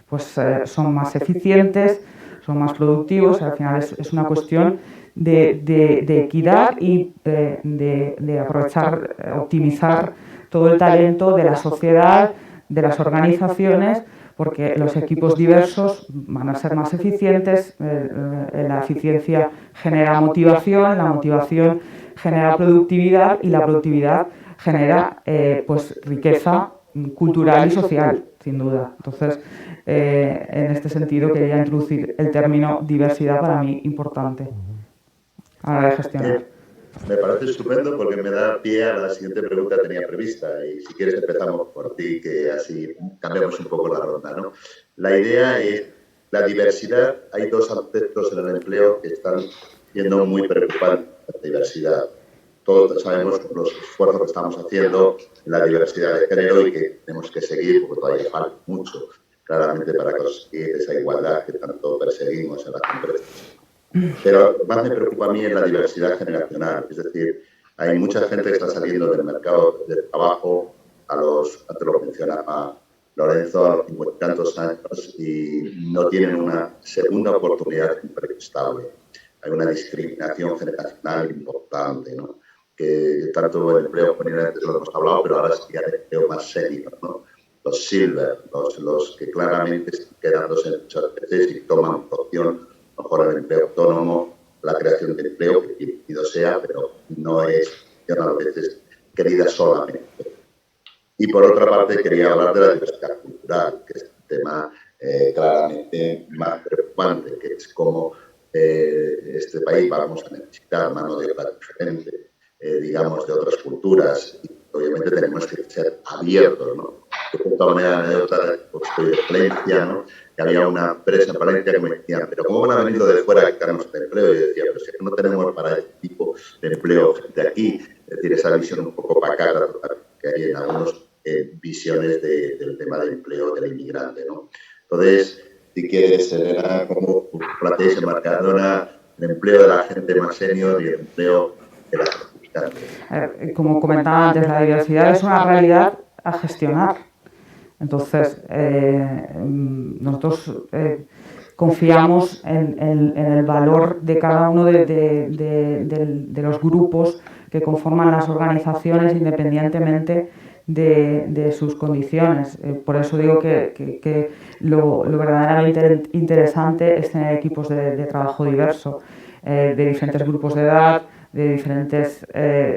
pues, son más eficientes, son más productivos, al final es una cuestión de equidad y de aprovechar, optimizar todo el talento de la sociedad, de las organizaciones, porque los equipos diversos van a ser más eficientes, la eficiencia genera motivación, la motivación genera productividad y la productividad genera pues riqueza cultural y social, sin duda. Entonces, en este sentido quería introducir el término diversidad, para mí importante a la hora de gestionar. Me parece estupendo porque me da pie a la siguiente pregunta que tenía prevista y si quieres empezamos por ti, que así cambiamos un poco la ronda, ¿no? La idea es la diversidad. Hay dos aspectos en el empleo que están siendo muy preocupantes. La diversidad. Todos sabemos los esfuerzos que estamos haciendo en la diversidad de género y que tenemos que seguir porque todavía falta mucho, claramente, para conseguir esa igualdad que tanto perseguimos en las empresas. Pero lo que más me preocupa a mí es la diversidad generacional. Es decir, hay mucha gente que está saliendo del mercado del trabajo antes lo mencionaba Lorenzo, a los 50 y tantos años y no tienen una segunda oportunidad de empleo estable. Hay una discriminación generacional importante, ¿no? Que tanto el empleo juvenil antes lo hemos hablado, pero ahora sí el empleo más senior, ¿no? Los silver, los que claramente están quedándose muchas veces y toman opción, mejor el empleo autónomo, la creación de empleo, que bienvenido sea, pero no es a veces querida solamente. Y por otra parte quería hablar de la diversidad cultural, que es un tema claramente más preocupante, que es cómo este país vamos a necesitar mano de obra diferente, digamos, de otras culturas, y obviamente tenemos que ser abiertos, ¿no? Yo de alguna manera anécdota, porque estoy de Valencia, ¿no? Que había una empresa en Valencia que me decía, pero ¿cómo van a venir de fuera a quitarnos el empleo? Y yo decía, pues es que no tenemos para este tipo de empleo de aquí, es decir, esa visión un poco pacata que hay en algunos visiones del tema del empleo del inmigrante, ¿no? Entonces, si quieres, Elena, ¿cómo planteáis en Mercadona el empleo de la gente más senior y el empleo de la gente inmigrante? Como comentaba antes, la diversidad es una realidad a gestionar. Entonces, nosotros confiamos en el valor de cada uno de los grupos que conforman las organizaciones independientemente de sus condiciones. Por eso digo que lo verdaderamente interesante es tener equipos de trabajo diverso, de diferentes grupos de edad, de diferentes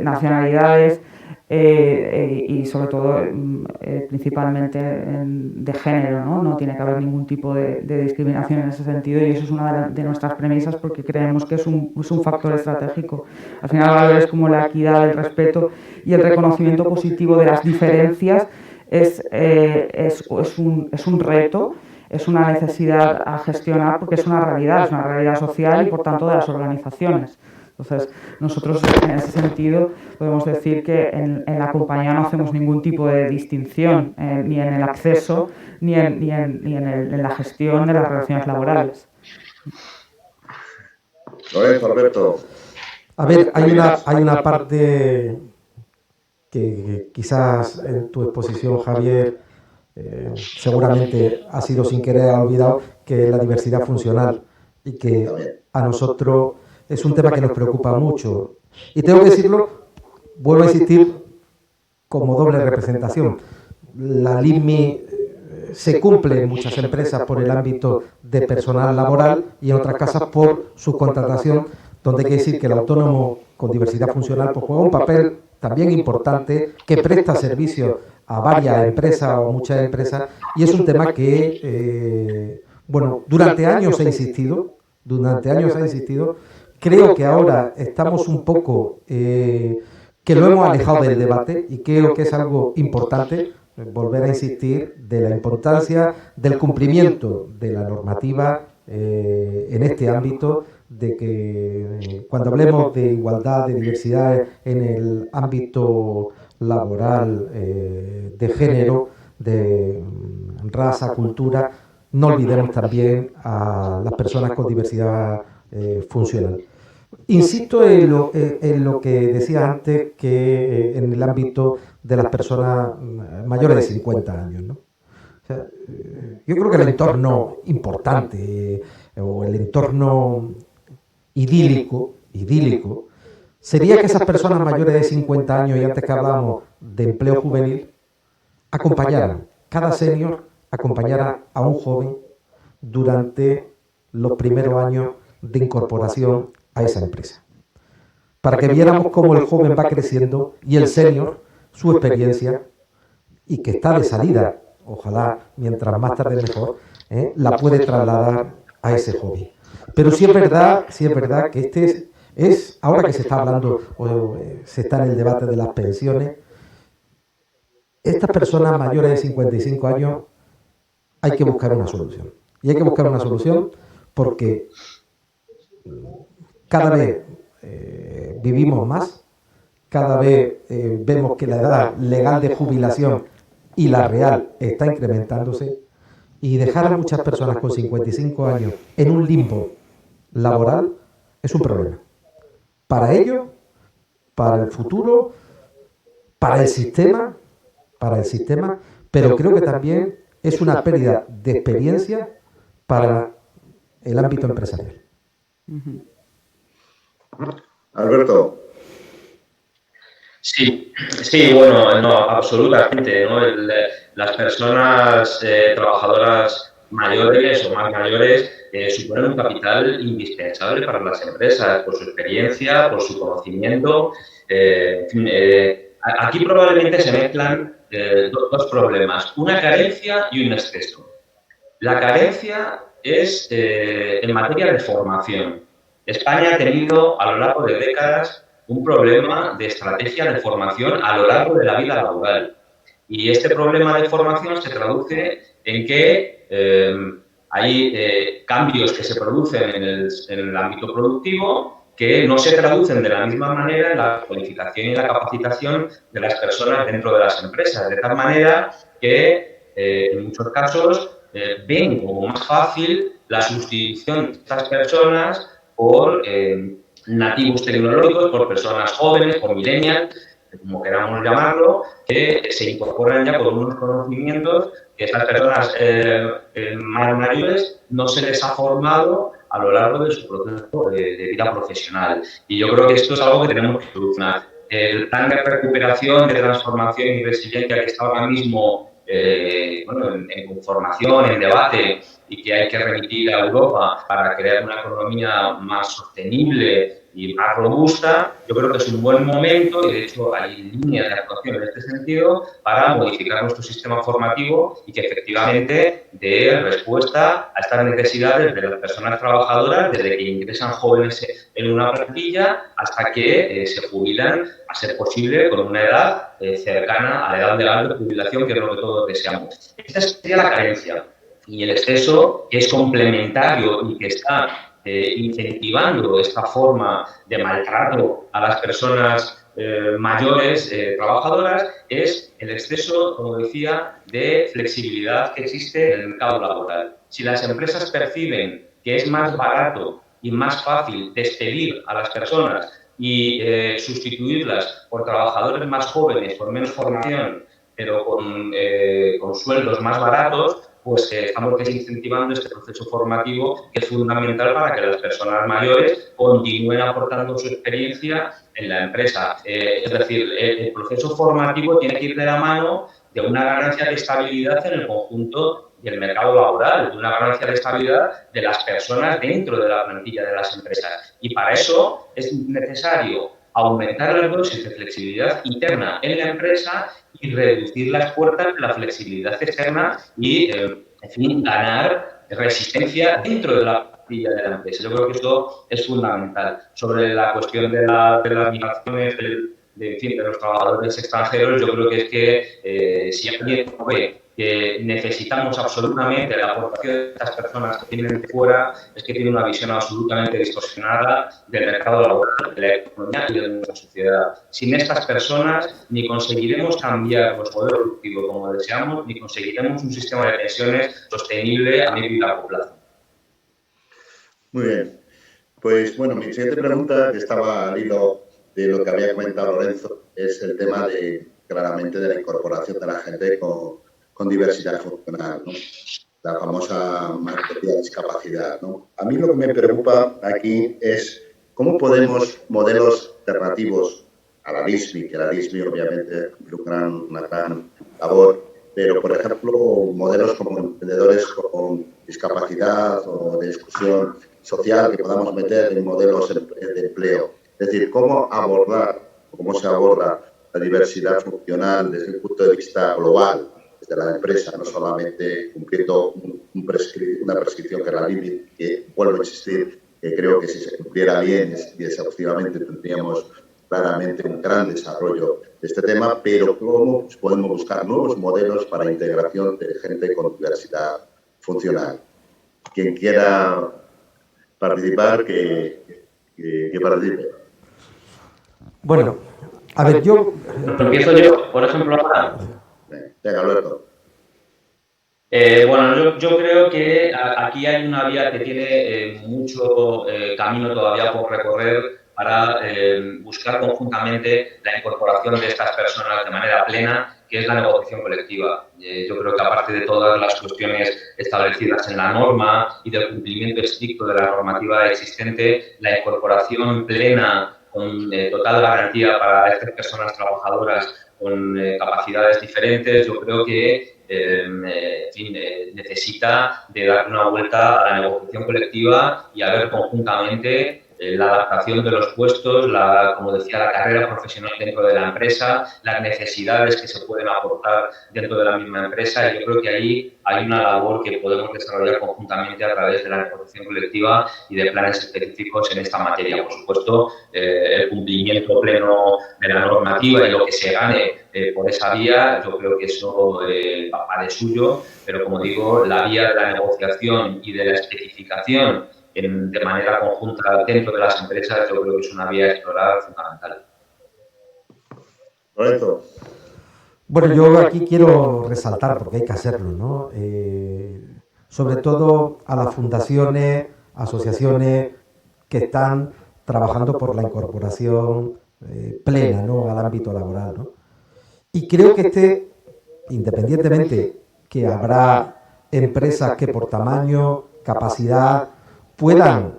nacionalidades y sobre todo principalmente de género, ¿no? No tiene que haber ningún tipo de discriminación en ese sentido y eso es una de nuestras premisas porque creemos que es un factor estratégico. Al final valores como la equidad, el respeto y el reconocimiento positivo de las diferencias es un reto, es una necesidad a gestionar porque es una realidad social y por tanto de las organizaciones. Entonces, nosotros en ese sentido podemos decir que en la compañía no hacemos ningún tipo de distinción ni en el acceso ni en la gestión de las relaciones laborales. Lorenzo, Alberto. A ver, hay una parte que quizás en tu exposición, Javier, seguramente ha sido sin querer olvidado, que es la diversidad funcional y que a nosotros es un tema que nos preocupa mucho. Y tengo que decirlo, vuelvo a insistir, como doble representación. La LIMI se cumple en muchas empresas por el ámbito de personal laboral y en otras casas por subcontratación, donde hay que decir que el autónomo con diversidad funcional pues juega un papel también importante, que presta servicio a varias empresas o muchas empresas, y es un tema que, bueno, durante años ha insistido, creo que ahora estamos un poco, que lo hemos alejado del debate y creo que es algo importante volver a insistir de la importancia del cumplimiento de la normativa en este ámbito, de que cuando hablemos de igualdad, de diversidad en el ámbito laboral, de género, de raza, cultura, no olvidemos también a las personas con diversidad funcional. Insisto en lo que decía antes, que en el ámbito de las personas mayores de 50 años, ¿no? O sea, yo creo que el entorno importante o el entorno idílico sería que esas personas mayores de 50 años, y antes que hablábamos de empleo juvenil, acompañaran, cada senior acompañara a un joven durante los primeros años de incorporación a esa empresa, para que viéramos cómo el joven va creciendo y el senior, su experiencia, y que está de salida, ojalá mientras más tarde mejor, la puede trasladar a ese joven. Pero sí es verdad que este es ahora que se está hablando, o se está en el debate de las pensiones, estas personas mayores de 55 años hay que buscar una solución. Y hay que buscar una solución porque cada vez vivimos más, cada vez vemos que la edad legal de jubilación y la real está incrementándose, y dejar a muchas personas con 55 años en un limbo laboral es un problema. Para ellos, para el futuro, para el sistema para el sistema, pero creo que también es una pérdida de experiencia para el ámbito empresarial. Alberto. Sí, sí, bueno, no, absolutamente, ¿no? Las personas trabajadoras mayores o más mayores suponen un capital indispensable para las empresas por su experiencia, por su conocimiento. En fin, aquí probablemente se mezclan dos problemas, una carencia y un exceso. La carencia es en materia de formación. España ha tenido a lo largo de décadas un problema de estrategia de formación a lo largo de la vida laboral. Y este problema de formación se traduce en que hay cambios que se producen en el ámbito productivo que no se traducen de la misma manera en la cualificación y la capacitación de las personas dentro de las empresas. De tal manera que en muchos casos ven como más fácil la sustitución de estas personas por nativos tecnológicos, por personas jóvenes, por millennials, como queramos llamarlo, que se incorporan ya con unos conocimientos que estas personas más mayores no se les ha formado a lo largo de su proceso de vida profesional. Y yo creo que esto es algo que tenemos que solucionar. El plan de recuperación, de transformación y resiliencia que está ahora mismo bueno, en formación, en debate, y que hay que remitir a Europa para crear una economía más sostenible y más robusta, yo creo que es un buen momento, y de hecho hay líneas de actuación en este sentido, para modificar nuestro sistema formativo y que efectivamente dé respuesta a estas necesidades de las personas trabajadoras desde que ingresan jóvenes en una plantilla hasta que se jubilan, a ser posible, con una edad cercana a la edad legal de jubilación, que es lo que todos deseamos. Esta sería la carencia. Y el exceso, que es complementario y que está incentivando esta forma de maltrato a las personas mayores trabajadoras, es el exceso, como decía, de flexibilidad que existe en el mercado laboral. Si las empresas perciben que es más barato y más fácil despedir a las personas y sustituirlas por trabajadores más jóvenes, con menos formación, pero con sueldos más baratos, pues estamos desincentivando este proceso formativo que es fundamental para que las personas mayores continúen aportando su experiencia en la empresa. Es decir, el proceso formativo tiene que ir de la mano de una ganancia de estabilidad en el conjunto del mercado laboral, de una ganancia de estabilidad de las personas dentro de la plantilla de las empresas. Y para eso es necesario aumentar las dosis de flexibilidad interna en la empresa y reducir las puertas de la flexibilidad externa y, en fin, ganar resistencia dentro de la plantilla de la empresa. Yo creo que esto es fundamental. Sobre la cuestión de las migraciones de los trabajadores extranjeros, yo creo que es que si alguien ve que necesitamos absolutamente la aportación de estas personas que vienen de fuera, es que tiene una visión absolutamente distorsionada del mercado laboral, de la economía y de nuestra sociedad. Sin estas personas ni conseguiremos cambiar los modelos productivos como deseamos, ni conseguiremos un sistema de pensiones sostenible a medio y largo plazo. Muy bien. Pues bueno, mi siguiente pregunta, que estaba al hilo de lo que había comentado Lorenzo, es el tema claramente de la incorporación de la gente con diversidad funcional, ¿no? La famosa materia de discapacidad, ¿no? A mí lo que me preocupa aquí es cómo podemos modelos alternativos a la DISMI, que la DISMI obviamente cumple una gran labor, pero por ejemplo modelos como emprendedores con discapacidad o de exclusión social que podamos meter en modelos de empleo. Es decir, cómo se aborda la diversidad funcional desde el punto de vista global, desde la empresa, no solamente cumpliendo una prescripción que es la LIMIT, que vuelvo a insistir, que creo que si se cumpliera bien y exhaustivamente tendríamos claramente un gran desarrollo de este tema, pero cómo podemos buscar nuevos modelos para integración de gente con diversidad funcional. Quien quiera participar, que participe. Bueno, a ver, yo... Empiezo yo, por ejemplo, ahora. Venga, Alberto. Bueno, yo creo que aquí hay una vía que tiene mucho camino todavía por recorrer para buscar conjuntamente la incorporación de estas personas de manera plena que es la negociación colectiva. Yo creo que aparte de todas las cuestiones establecidas en la norma y del cumplimiento estricto de la normativa existente, la incorporación plena con total garantía para estas personas trabajadoras con capacidades diferentes, yo creo que necesita de dar una vuelta a la negociación colectiva y a ver conjuntamente la adaptación de los puestos, como decía, la carrera profesional dentro de la empresa, las necesidades que se pueden aportar dentro de la misma empresa. Y yo creo que ahí hay una labor que podemos desarrollar conjuntamente a través de la negociación colectiva y de planes específicos en esta materia. Por supuesto, el cumplimiento pleno de la normativa y lo que se gane por esa vía, yo creo que eso va de suyo, pero como digo, la vía de la negociación y de la especificación de manera conjunta dentro de las empresas, yo creo que es una vía a explorar fundamental. Correcto. Bueno, yo aquí quiero resaltar, porque hay que hacerlo, ¿no? Sobre todo a las fundaciones, asociaciones que están trabajando por la incorporación plena, ¿no?, al ámbito laboral, ¿no? Y creo que independientemente que habrá empresas que por tamaño, capacidad, puedan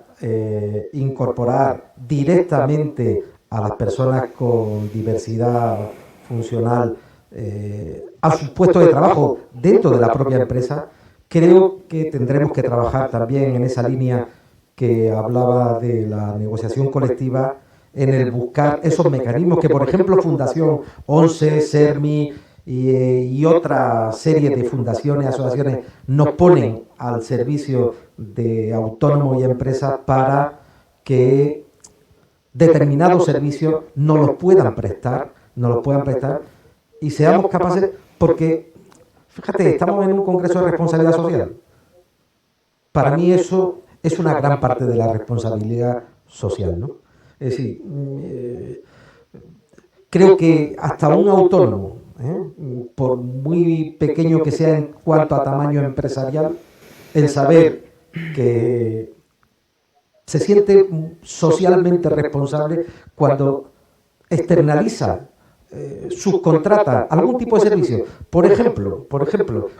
incorporar directamente a las personas con diversidad funcional a sus puestos de trabajo dentro de la propia empresa, creo que tendremos que trabajar también en esa línea que hablaba de la negociación colectiva, en el buscar esos mecanismos que, por ejemplo, Fundación ONCE, SERMI y otra serie de fundaciones, asociaciones nos ponen al servicio de autónomos y empresas para que determinados servicios nos los puedan prestar y seamos capaces, porque, fíjate, estamos en un congreso de responsabilidad social. Para mí eso es una gran parte de la responsabilidad social, ¿no? Es decir, creo que hasta un autónomo, por muy pequeño que sea en cuanto a tamaño empresarial, el saber que se siente socialmente responsable cuando externaliza, subcontrata algún tipo de servicio. Por ejemplo,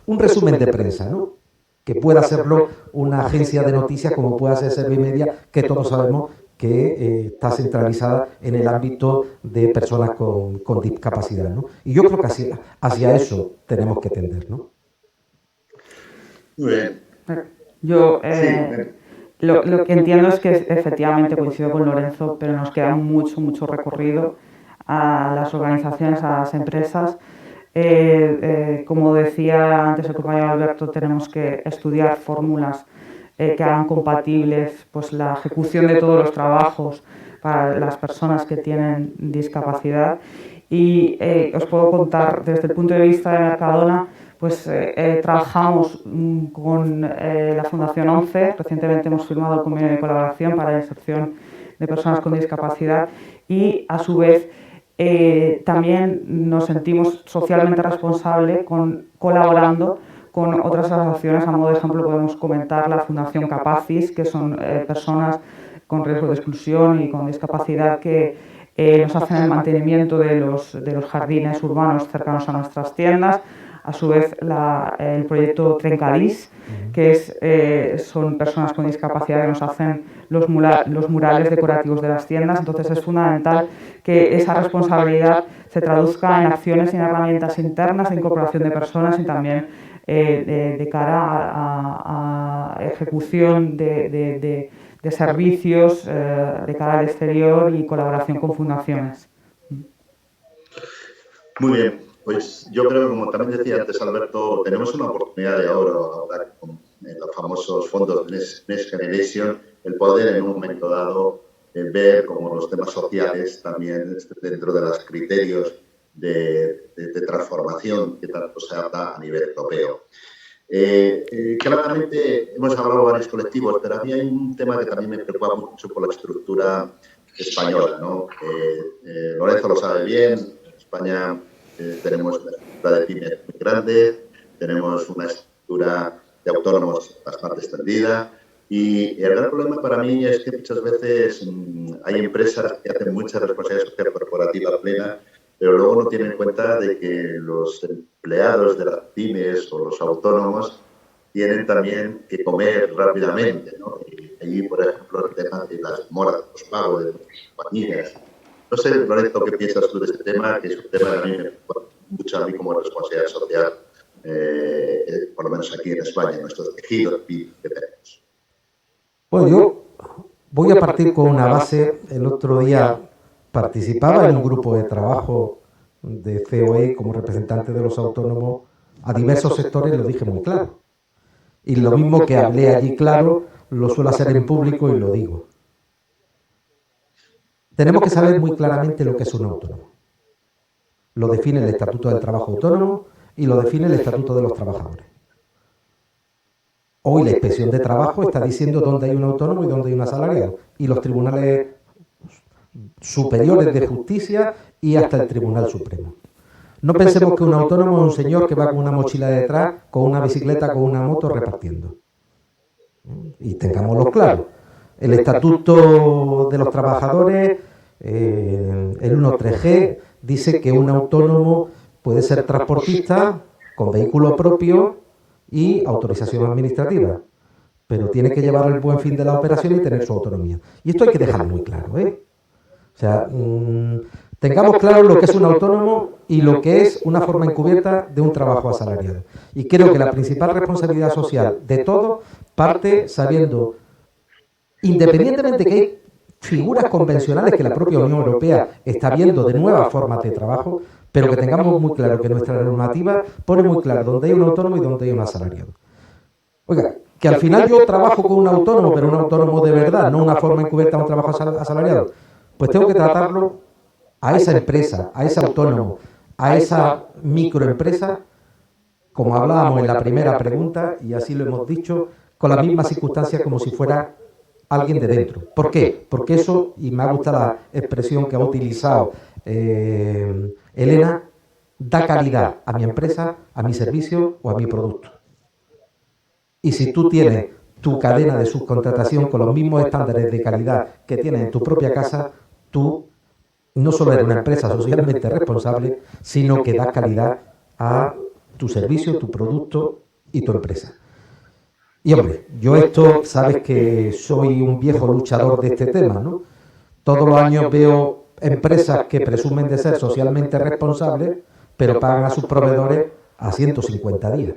un resumen de prensa, ¿no?, que pueda hacerlo una agencia de noticias como pueda ser Servimedia, que todos sabemos que está centralizada en el ámbito de personas con discapacidad, ¿no? Y yo creo que hacia eso tenemos que tender, ¿no? Muy bien. Yo lo que entiendo es que efectivamente coincido con Lorenzo, pero nos queda mucho recorrido a las organizaciones, a las empresas. Como decía antes el compañero Alberto, tenemos que estudiar fórmulas que hagan compatibles pues, la ejecución de todos los trabajos para las personas que tienen discapacidad. Y os puedo contar, desde el punto de vista de Mercadona, pues trabajamos con la Fundación ONCE. Recientemente hemos firmado el convenio de colaboración para la inserción de personas con discapacidad y, a su vez, también nos sentimos socialmente responsables colaborando con otras asociaciones. A modo de ejemplo podemos comentar la Fundación Capacis, que son personas con riesgo de exclusión y con discapacidad que nos hacen el mantenimiento de los jardines urbanos cercanos a nuestras tiendas. A su vez, el proyecto Trencadís, que son personas con discapacidad que nos hacen los murales decorativos de las tiendas. Entonces es fundamental que esa responsabilidad se traduzca en acciones y en herramientas internas de incorporación de personas y también de cara a ejecución de servicios de cara al exterior y colaboración con fundaciones. Muy bien. Pues yo creo que, como también decía antes Alberto, tenemos una oportunidad de oro ahora con los famosos fondos Next Generation, el poder en un momento dado ver como los temas sociales también dentro de los criterios de transformación que tanto se habla a nivel europeo. Claramente hemos hablado de varios colectivos, pero a mí hay un tema que también me preocupa mucho por la estructura española, ¿no? Lorenzo lo sabe bien, en España tenemos una estructura de pymes muy grande, tenemos una estructura de autónomos bastante extendida y el gran problema para mí es que muchas veces hay empresas que hacen mucha responsabilidad social corporativa plena, pero luego no tiene en cuenta de que los empleados de las pymes o los autónomos tienen también que comer rápidamente, ¿no? Y allí, por ejemplo, el tema de las demoras de los pagos de las compañías. No sé, Loreto, ¿qué piensas tú de este tema? Que es un tema que a mí me preocupa mucho a mí como responsabilidad social, por lo menos aquí en España, en nuestros tejidos que tenemos. Bueno, yo voy a partir con una base. El otro día participaba en un grupo de trabajo de COE como representante de los autónomos a diversos sectores, lo dije muy claro. Y lo mismo que hablé allí claro, lo suelo hacer en público y lo digo. Tenemos que saber muy claramente lo que es un autónomo. Lo define el Estatuto del Trabajo Autónomo y lo define el Estatuto de los Trabajadores. Hoy la Inspección de Trabajo está diciendo dónde hay un autónomo y dónde hay un asalariado. Y los tribunales superiores de justicia y hasta el Tribunal Supremo. No pensemos que un autónomo es un señor que va con una mochila detrás, con una bicicleta, con una moto repartiendo. Y tengámoslo claro. El Estatuto de los Trabajadores, el 1.3G, dice que un autónomo puede ser transportista con vehículo propio y autorización administrativa, pero tiene que llevar el buen fin de la operación y tener su autonomía. Y esto hay que dejarlo muy claro, ¿eh? O sea, tengamos claro lo que es un autónomo y lo que es una forma encubierta de un trabajo asalariado. Y creo que la principal responsabilidad social de todo parte sabiendo, independientemente que hay figuras convencionales que la propia Unión Europea está viendo de nuevas formas de trabajo, pero que tengamos muy claro que nuestra normativa pone muy claro dónde hay un autónomo y dónde hay un asalariado. Oiga, que al final yo trabajo con un autónomo, pero un autónomo de verdad, no una forma encubierta de un trabajo asalariado, pues tengo que tratarlo a esa empresa, a ese autónomo, a esa microempresa, como hablábamos en la primera pregunta, y así lo hemos dicho, con las mismas circunstancias como si fuera alguien de dentro. ¿Por qué? Porque eso, y me ha gustado la expresión que ha utilizado Elena, da calidad a mi empresa, a mi servicio o a mi producto. Y si tú tienes tu cadena de subcontratación con los mismos estándares de calidad que tienes en tu propia casa, tú no solo eres una empresa socialmente responsable, sino que das calidad a tu servicio, tu producto y tu empresa. Y hombre, yo esto, sabes que soy un viejo luchador de este tema, ¿no? Todos los años veo empresas que presumen de ser socialmente responsables, pero pagan a sus proveedores a 150 días,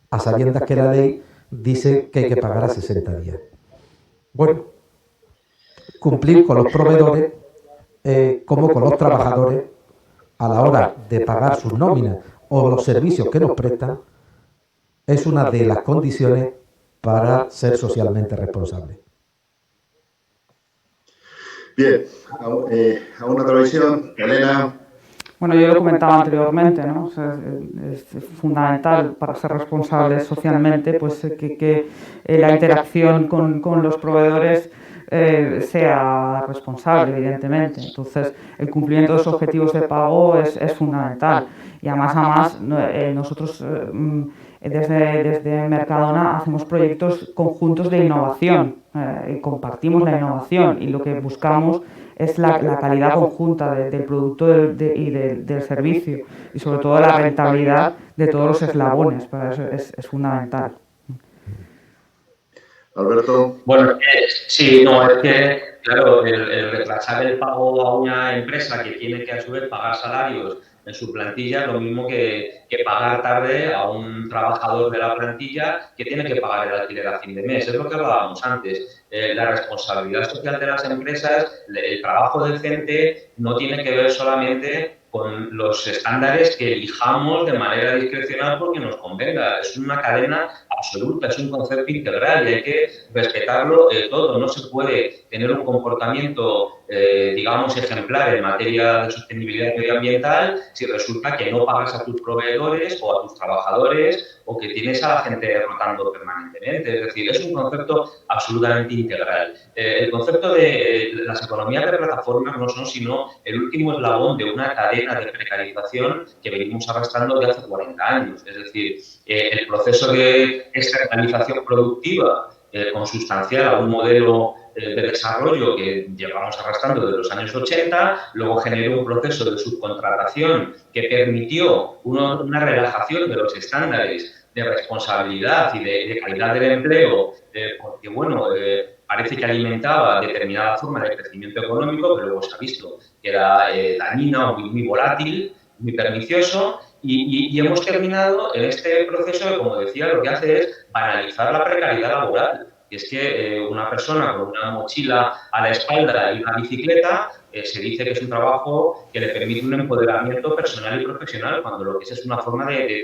a sabiendas que la ley dice que hay que pagar a 60 días. Bueno, cumplir con los proveedores como con los trabajadores a la hora de pagar sus nóminas o los servicios que nos prestan es una de las condiciones para ser socialmente responsable. Bien, ¿a una otra visión? Elena. Bueno, yo lo comentaba anteriormente, ¿no? O sea, es fundamental para ser responsables socialmente, pues que la interacción con los proveedores sea responsable, evidentemente. Entonces, el cumplimiento de los objetivos de pago es fundamental. Y además nosotros desde Mercadona hacemos proyectos conjuntos de innovación, y compartimos la innovación y lo que buscamos es la calidad conjunta del producto y del servicio y sobre todo la rentabilidad de todos los eslabones. Para eso es fundamental. Alberto. Bueno, sí, no, es que, claro, el retrasar el pago a una empresa que tiene que a su vez pagar salarios en su plantilla es lo mismo que pagar tarde a un trabajador de la plantilla que tiene que pagar el alquiler a fin de mes. Es lo que hablábamos antes. La responsabilidad social de las empresas, el trabajo decente no tiene que ver solamente con los estándares que elijamos de manera discrecional porque nos convenga. Es una cadena absoluta, es un concepto integral y hay que respetarlo todo. No se puede tener un comportamiento, digamos, ejemplar en materia de sostenibilidad medioambiental si resulta que no pagas a tus proveedores o a tus trabajadores o que tienes a la gente rotando permanentemente. Es decir, es un concepto absolutamente integral. El concepto de las economías de plataformas no son sino el último eslabón de una cadena de precarización que venimos arrastrando de hace 40 años. Es decir, el proceso de externalización productiva consustancial a un modelo de desarrollo que llevamos arrastrando desde los años 80, luego generó un proceso de subcontratación que permitió una relajación de los estándares de responsabilidad y de calidad del empleo, porque, bueno, parece que alimentaba determinada forma de crecimiento económico, pero luego se ha visto que era dañina o muy volátil, muy pernicioso, y hemos terminado en este proceso que, como decía, lo que hace es banalizar la precariedad laboral. Y es que una persona con una mochila a la espalda y una bicicleta se dice que es un trabajo que le permite un empoderamiento personal y profesional, cuando lo que es una forma de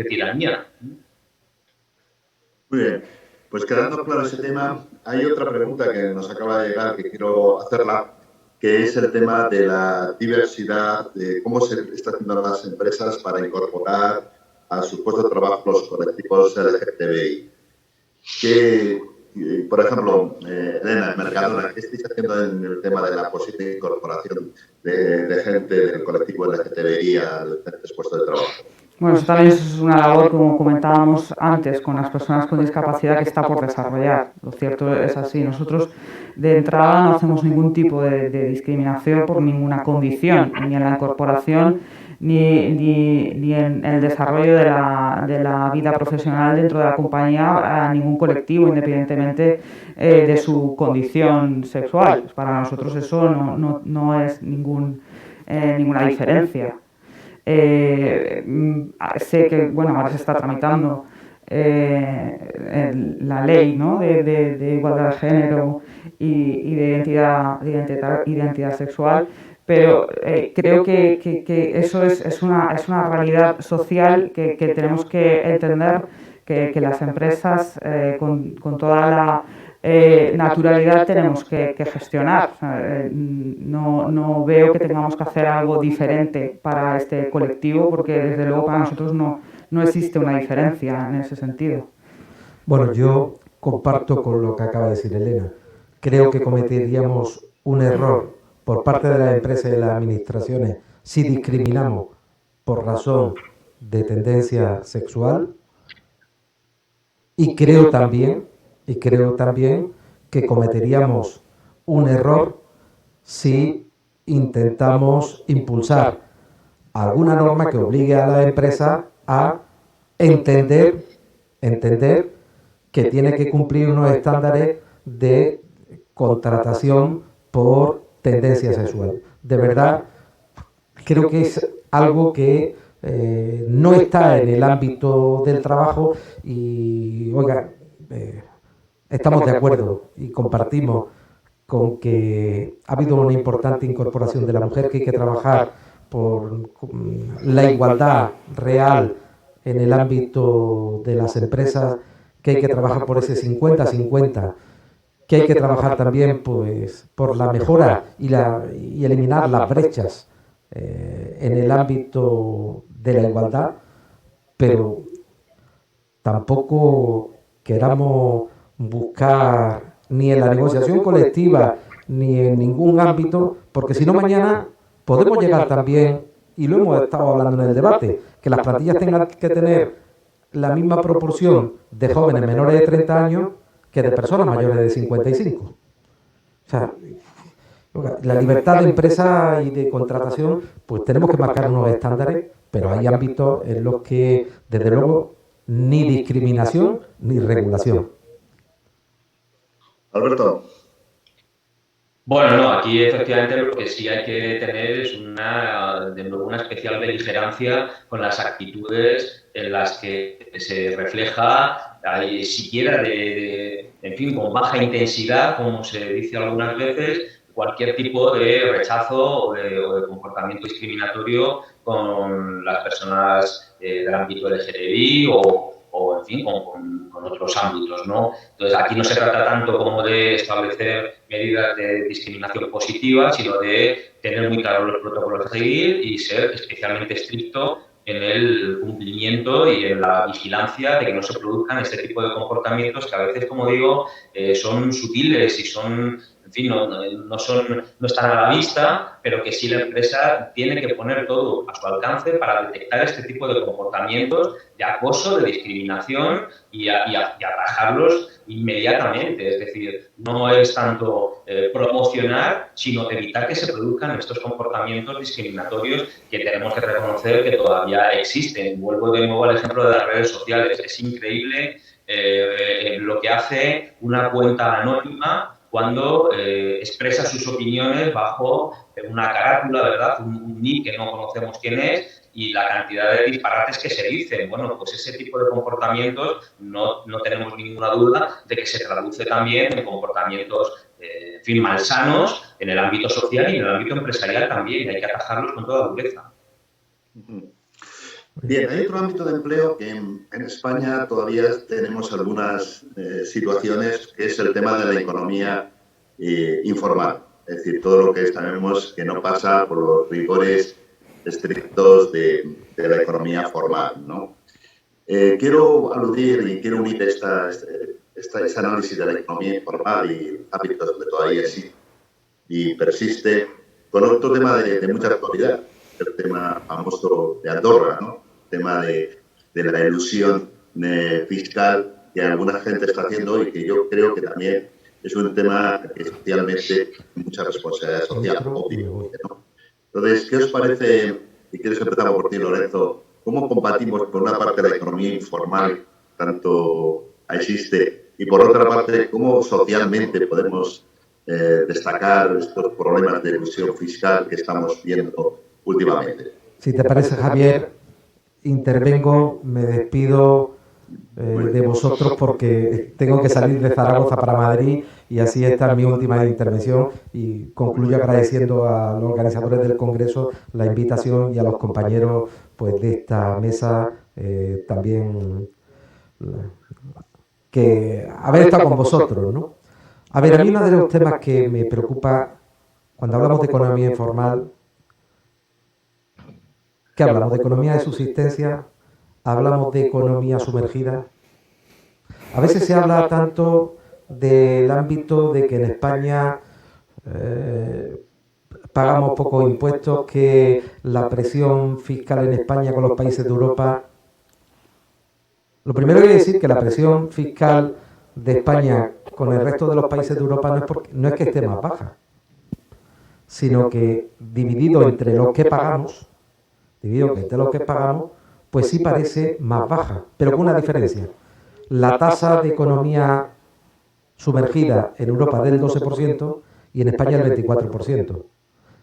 tiranía. Muy bien, pues quedando claro ese tema, hay otra pregunta que nos acaba de llegar que quiero hacerla, que es el tema de la diversidad, de cómo se está haciendo las empresas para incorporar a sus puestos de trabajo los colectivos LGTBI. Que, por ejemplo, Elena, en Mercadona, ¿qué estáis haciendo en el tema de la posible incorporación de gente del colectivo LGTBI a diferentes puestos de trabajo? Bueno, eso también es una labor, como comentábamos antes, con las personas con discapacidad que está por desarrollar. Lo cierto es así. Nosotros, de entrada, no hacemos ningún tipo de discriminación por ninguna condición, ni en la incorporación, ni en el desarrollo de la vida profesional dentro de la compañía a ningún colectivo, independientemente de su condición sexual. Para nosotros eso no es ninguna diferencia. Sé que, bueno, ahora se está tramitando la ley, ¿no?, de igualdad de género y de identidad sexual, pero creo que eso es una realidad social que tenemos que entender, que las empresas con toda la naturalidad tenemos que gestionar. O sea, no veo que tengamos que hacer algo diferente para este colectivo, porque desde luego para nosotros no existe una diferencia en ese sentido. Bueno, yo comparto con lo que acaba de decir Elena. Creo que cometeríamos un error por parte de las empresas y de las administraciones si discriminamos por razón de tendencia sexual, y creo también que cometeríamos un error si intentamos impulsar alguna norma que obligue a la empresa a entender que tiene que cumplir unos estándares de contratación por tendencia sexual. De verdad, creo que es algo que no está en el ámbito del trabajo y, oiga, estamos de acuerdo y compartimos con que ha habido una importante incorporación de la mujer, que hay que trabajar por la igualdad real en el ámbito de las empresas, que hay que trabajar por ese 50-50, que hay que trabajar también pues por la mejora y eliminar las brechas en el ámbito de la igualdad, pero tampoco queramos buscar ni en la negociación colectiva ni en ningún ámbito, porque si no mañana podemos llegar también, y lo hemos estado hablando en el debate, que las plantillas tengan que tener la misma proporción de jóvenes menores de 30 años que de personas mayores de 55. O sea, la libertad de empresa y de contratación, pues tenemos que marcar unos estándares, pero hay ámbitos en los que, desde luego, ni discriminación ni regulación. Alberto. Bueno, no, aquí efectivamente lo que sí hay que tener es de nuevo una especial beligerancia con las actitudes en las que se refleja, siquiera en fin, con baja intensidad, como se dice algunas veces, cualquier tipo de rechazo o de comportamiento discriminatorio con las personas del ámbito LGTBI o en fin, con otros ámbitos, ¿no? Entonces, aquí no se trata tanto como de establecer medidas de discriminación positiva, sino de tener muy claros los protocolos a seguir y ser especialmente estricto en el cumplimiento y en la vigilancia de que no se produzcan este tipo de comportamientos que a veces, como digo, son sutiles y son en fin, no están a la vista, pero que sí la empresa tiene que poner todo a su alcance para detectar este tipo de comportamientos de acoso, de discriminación y atajarlos inmediatamente. Es decir, no es tanto promocionar, sino evitar que se produzcan estos comportamientos discriminatorios que tenemos que reconocer que todavía existen. Vuelvo de nuevo al ejemplo de las redes sociales. Es increíble lo que hace una cuenta anónima cuando expresa sus opiniones bajo una carátula, ¿verdad? Un nick que no conocemos quién es, y la cantidad de disparates que se dicen. Bueno, pues ese tipo de comportamientos no tenemos ninguna duda de que se traduce también en comportamientos, en fin, malsanos en el ámbito social y en el ámbito empresarial también, y hay que atajarlos con toda dureza. Bien, hay otro ámbito de empleo que en España todavía tenemos algunas situaciones, que es el tema de la economía informal. Es decir, todo lo que sabemos que no pasa por los rigores estrictos de la economía formal, ¿no? Quiero aludir y quiero unir este análisis de la economía informal y ámbitos donde todavía existe y persiste con otro tema de mucha actualidad, el tema famoso de Andorra, ¿no? El tema de la elusión fiscal que alguna gente está haciendo y que yo creo que también es un tema que socialmente tiene mucha responsabilidad social, obviamente, ¿no? Entonces, ¿qué os parece, y quieres empezar por ti, Lorenzo, cómo combatimos por una parte la economía informal, tanto existe, y por otra parte, cómo socialmente podemos destacar estos problemas de elusión fiscal que estamos viendo últimamente? Si te parece, Javier, intervengo, me despido de vosotros porque tengo que salir de Zaragoza para Madrid y así esta es mi última intervención, y concluyo agradeciendo a los organizadores del Congreso la invitación y a los compañeros pues de esta mesa también que haber estado con vosotros, ¿no? A ver, a mí uno de los temas que me preocupa cuando hablamos de economía informal, ¿qué hablamos? ¿De economía de subsistencia? ¿Hablamos de economía sumergida? A veces se habla tanto del ámbito de que en España pagamos pocos impuestos, que la presión fiscal en España con los países de Europa. Lo primero que hay que decir que la presión fiscal de España con el resto de los países de Europa no es que esté más baja, sino que dividido entre los que pagamos, pues sí parece más baja, pero con una diferencia. La tasa de economía sumergida en Europa es del 12% y en España el 24%.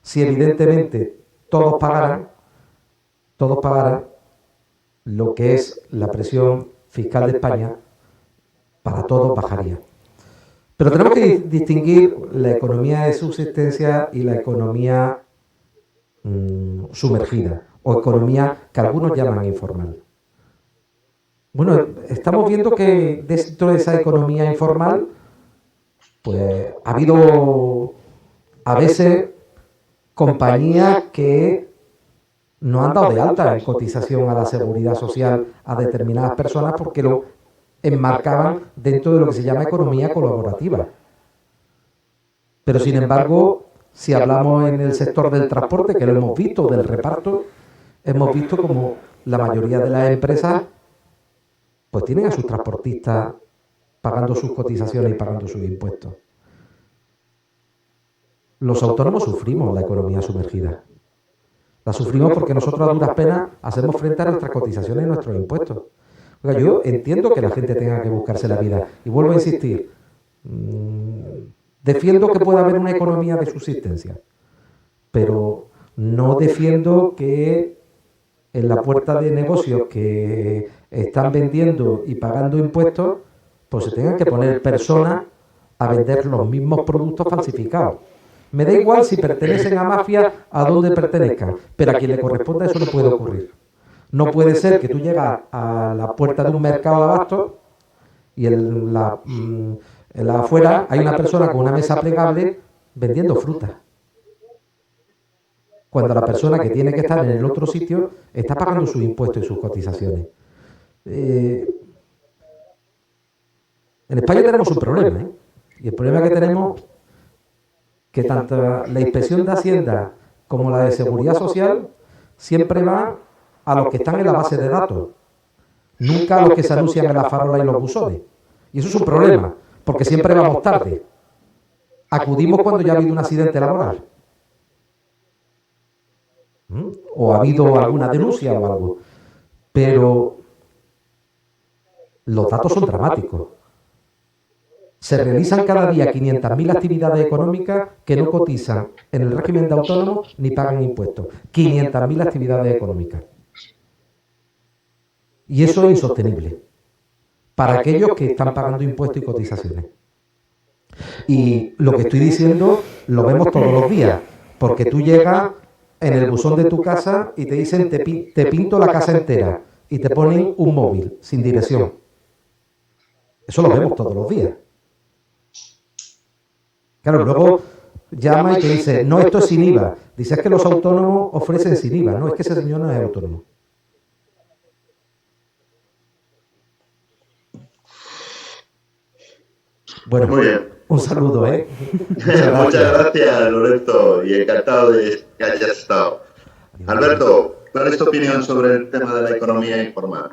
Si evidentemente todos pagaran lo que es la presión fiscal de España, para todos bajaría. Pero tenemos que distinguir la economía de subsistencia y la economía sumergida, o economía que algunos llaman informal. Bueno, estamos viendo que dentro de esa economía informal, pues ha habido a veces compañías que no han dado de alta en cotización a la seguridad social a determinadas personas porque lo enmarcaban dentro de lo que se llama economía colaborativa. Pero sin embargo, si hablamos en el sector del transporte, que lo hemos visto, del reparto, hemos visto como la mayoría de las empresas pues tienen a sus transportistas pagando sus cotizaciones y pagando sus impuestos. Los autónomos sufrimos la economía sumergida. La sufrimos porque nosotros a duras penas hacemos frente a nuestras cotizaciones y nuestros impuestos. Oiga, yo entiendo que la gente tenga que buscarse la vida. Y vuelvo a insistir, defiendo que pueda haber una economía de subsistencia, pero no defiendo que en la puerta de negocios que están vendiendo y pagando impuestos, pues se tengan que poner personas a vender los mismos productos falsificados. Me da igual si pertenecen a mafias, a dónde pertenezcan, pero a quien le corresponda eso no puede ocurrir. No puede ser que tú llegas a la puerta de un mercado de abastos y en la afuera hay una persona con una mesa plegable vendiendo fruta, cuando la persona que tiene que estar en el otro sitio está pagando sus impuestos y sus cotizaciones. En España tenemos un problema, ¿eh? Y el problema que tenemos que tanto la Inspección de Hacienda como la de Seguridad Social siempre va a los que están en la base de datos, nunca a los que se anuncian en la farola y los buzones. Y eso es un problema, porque siempre vamos tarde. Acudimos cuando ya ha habido un accidente laboral. O ha habido alguna denuncia o algo. Pero los datos son dramáticos. Se realizan cada día 500.000 actividades económicas que no cotizan en el régimen de autónomos ni pagan impuestos. 500.000 actividades económicas. Y eso es insostenible para aquellos que están pagando impuestos y cotizaciones. Y lo que estoy diciendo lo vemos todos los días, porque tú llegas en el buzón de tu casa y te dicen te pinto la casa entera y te ponen un móvil sin dirección. Eso lo vemos todos los días. Claro, luego llama y te dice, no, esto es sin IVA. Dices que los autónomos ofrecen sin IVA. No, es que ese señor no es autónomo. Bueno, muy bien. Un saludo, ¿eh? Muchas gracias, Lorenzo, y encantado de que hayas estado. Alberto, ¿cuál es tu opinión sobre el tema de la economía informal?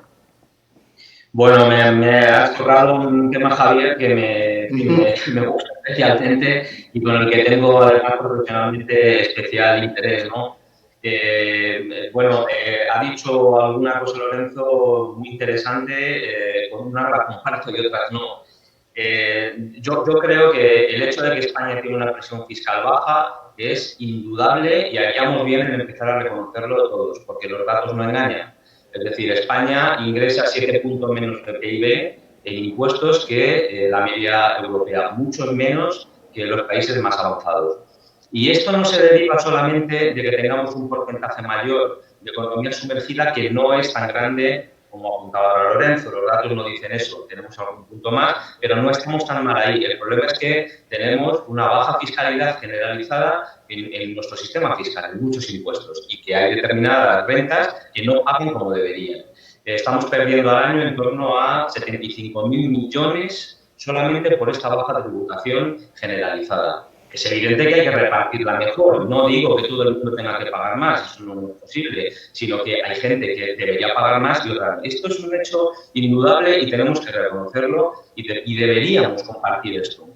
Bueno, me has tocado un tema, Javier, que me gusta especialmente y con el que tengo además profesionalmente especial interés, ¿no? Ha dicho alguna cosa Lorenzo muy interesante, con una la comparto y otras no. Yo creo que el hecho de que España tiene una presión fiscal baja es indudable y haríamos bien en empezar a reconocerlo todos, porque los datos no engañan. Es decir, España ingresa 7 puntos menos de PIB en impuestos que la media europea, muchos menos que los países más avanzados. Y esto no se deriva solamente de que tengamos un porcentaje mayor de economía sumergida, que no es tan grande como apuntaba ahora Lorenzo. Los datos no dicen eso, tenemos algún punto más, pero no estamos tan mal ahí. El problema es que tenemos una baja fiscalidad generalizada en nuestro sistema fiscal, en muchos impuestos, y que hay determinadas rentas que no pagan como deberían. Estamos perdiendo al año en torno a 75.000 millones solamente por esta baja tributación generalizada. Es evidente que hay que repartirla mejor. No digo que todo el mundo tenga que pagar más, eso no es posible, sino que hay gente que debería pagar más y otra. Esto es un hecho indudable y tenemos que reconocerlo y deberíamos compartir esto.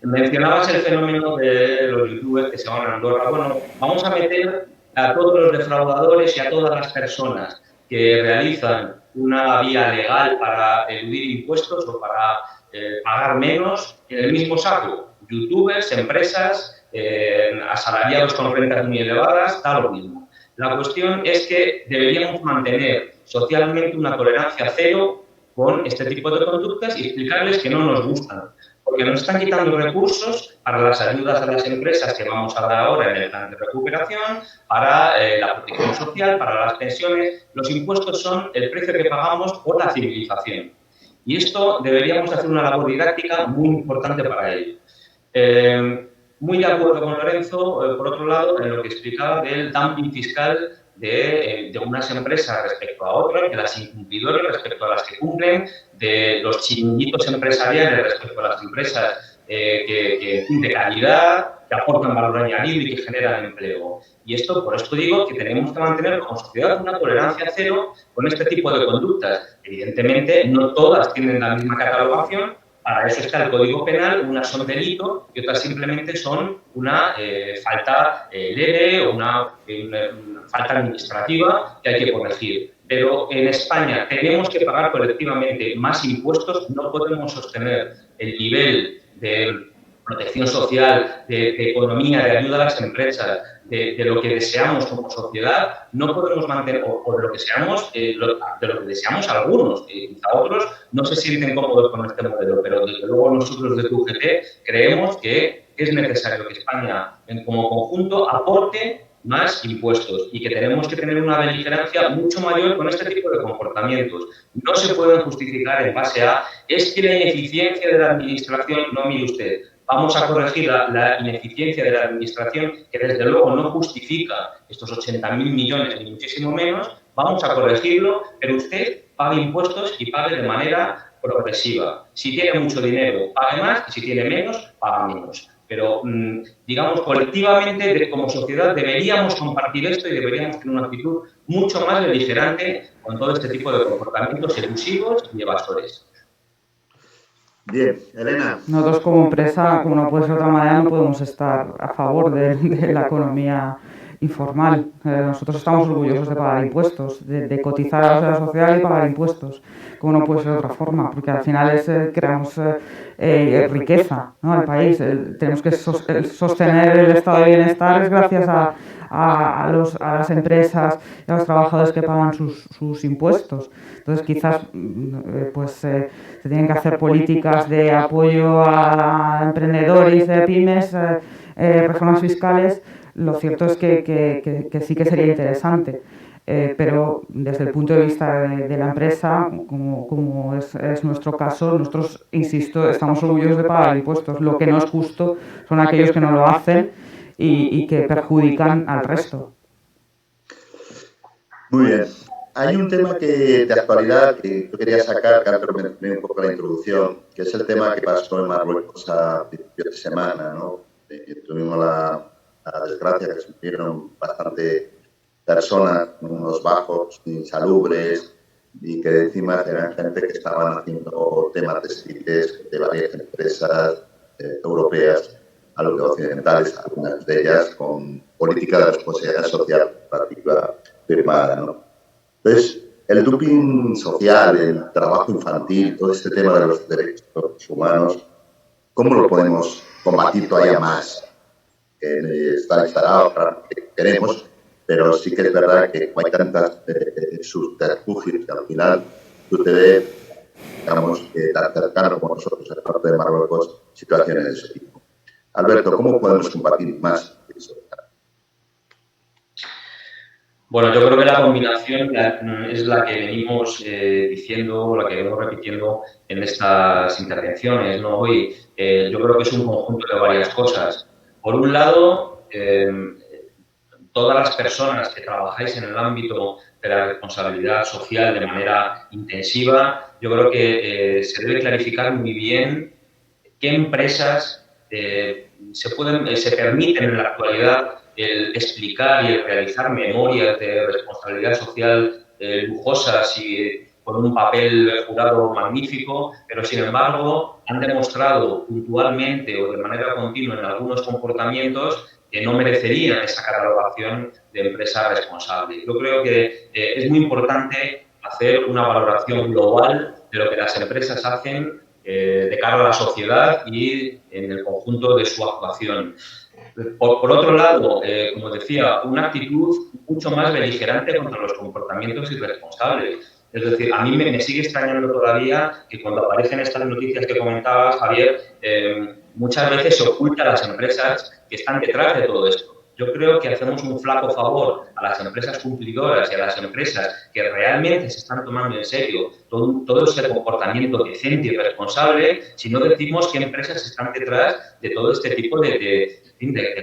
Mencionabas el fenómeno de los youtubers que se van a Andorra. Bueno, vamos a meter a todos los defraudadores y a todas las personas que realizan una vía legal para eludir impuestos o para pagar menos en el mismo saco. Youtubers, empresas, asalariados con rentas muy elevadas, da lo mismo. La cuestión es que deberíamos mantener socialmente una tolerancia cero con este tipo de conductas y explicarles que no nos gustan, porque nos están quitando recursos para las ayudas a las empresas que vamos a dar ahora en el plan de recuperación, para la protección social, para las pensiones. Los impuestos son el precio que pagamos por la civilización. Y esto deberíamos hacer una labor didáctica muy importante para ello. Muy de acuerdo con Lorenzo, por otro lado, en lo que explicaba del dumping fiscal de unas empresas respecto a otras, de las incumplidoras respecto a las que cumplen, de los chiringuitos empresariales respecto a las empresas de calidad, que aportan valor añadido y que generan empleo. Y esto, por esto digo que tenemos que mantener como sociedad una tolerancia cero con este tipo de conductas. Evidentemente, no todas tienen la misma catalogación. Para eso está el Código Penal, unas son delito y otras simplemente son una falta leve o una falta administrativa que hay que corregir. Pero en España tenemos que pagar colectivamente más impuestos, no podemos sostener el nivel de protección social, de economía, de ayuda a las empresas, de lo que deseamos como sociedad, no podemos mantener, o de lo que deseamos, de lo que deseamos algunos, quizá otros no se sienten cómodos con este modelo, pero desde luego nosotros desde UGT creemos que es necesario que España, como conjunto, aporte más impuestos y que tenemos que tener una beligerancia mucho mayor con este tipo de comportamientos. No se pueden justificar en base a es que la ineficiencia de la administración, no mire usted, vamos a corregir la ineficiencia de la administración, que desde luego no justifica estos 80.000 millones ni muchísimo menos, vamos a corregirlo, pero usted pague impuestos y pague de manera progresiva. Si tiene mucho dinero, pague más, y si tiene menos, paga menos. pero digamos, colectivamente, como sociedad, deberíamos compartir esto y deberíamos tener una actitud mucho más beligerante con todo este tipo de comportamientos elusivos y evasores. Bien, Elena. Nosotros como empresa, como no puede ser de otra manera, no podemos estar a favor de la economía informal. Nosotros estamos orgullosos de pagar impuestos, de cotizar a la seguridad social y pagar impuestos, como no puede ser de otra forma, porque al final creamos riqueza, ¿no?, al país. Tenemos que sostener el estado de bienestar es gracias a las empresas y a los trabajadores que pagan sus impuestos. Entonces, quizás se tienen que hacer políticas de apoyo a emprendedores, de pymes, reformas fiscales. Lo cierto es que sí que sería interesante, pero desde el punto de vista de la empresa, como es nuestro caso, nosotros, insisto, estamos orgullosos de pagar impuestos. Lo que no es justo son aquellos que no lo hacen y que perjudican al resto. Muy bien. Hay un tema de actualidad que yo quería sacar, que antes me un poco la introducción, que es el tema que pasó en Marruecos a principios de semana, ¿no? Tuvimos la desgracia que sufrieron bastante personas con unos bajos insalubres y que encima eran gente que estaban haciendo temas textiles de varias empresas europeas, algo que occidentales, algunas de ellas con política de responsabilidad social participativa firmada, ¿no? Entonces, el dumping social, el trabajo infantil, todo este tema de los derechos humanos, ¿cómo lo podemos combatir todavía más? Está instalado, claro, que queremos, pero sí que es verdad que hay tantas subterfugios que al final tú te ves, digamos, tan cercano como nosotros, en el norte de Marruecos, situaciones de ese tipo. Alberto, ¿cómo podemos combatir más eso? Bueno, yo creo que la combinación es la que venimos diciendo, la que venimos repitiendo en estas intervenciones, ¿no? Hoy yo creo que es un conjunto de varias cosas. Por un lado, todas las personas que trabajáis en el ámbito de la responsabilidad social de manera intensiva, yo creo que se debe clarificar muy bien qué empresas se permiten en la actualidad el explicar y el realizar memorias de responsabilidad social lujosas y con un papel jurado magnífico, pero sin embargo han demostrado puntualmente o de manera continua en algunos comportamientos que no merecerían esa catalogación de empresa responsable. Yo creo que es muy importante hacer una valoración global de lo que las empresas hacen de cara a la sociedad y en el conjunto de su actuación. Por otro lado, como decía, una actitud mucho más beligerante contra los comportamientos irresponsables. Es decir, a mí me sigue extrañando todavía que cuando aparecen estas noticias que comentabas, Javier, muchas veces se oculta a las empresas que están detrás de todo esto. Yo creo que hacemos un flaco favor a las empresas cumplidoras y a las empresas que realmente se están tomando en serio todo ese comportamiento decente y responsable si no decimos qué empresas están detrás de todo este tipo de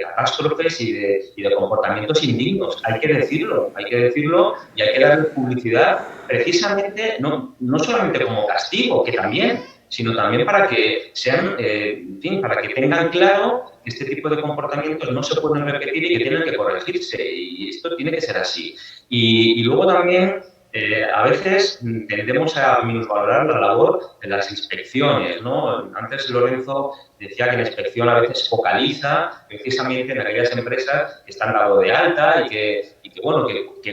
catástrofes y de comportamientos indignos. Hay que decirlo y hay que darle publicidad precisamente no solamente como castigo, que también, sino también para que sean, para que tengan claro que este tipo de comportamientos no se pueden repetir y que tienen que corregirse. Y esto tiene que ser así. Y luego también, a veces tendemos a minusvalorar la labor de las inspecciones, ¿no? Antes Lorenzo decía que la inspección a veces focaliza precisamente en aquellas empresas que están dado de alta y que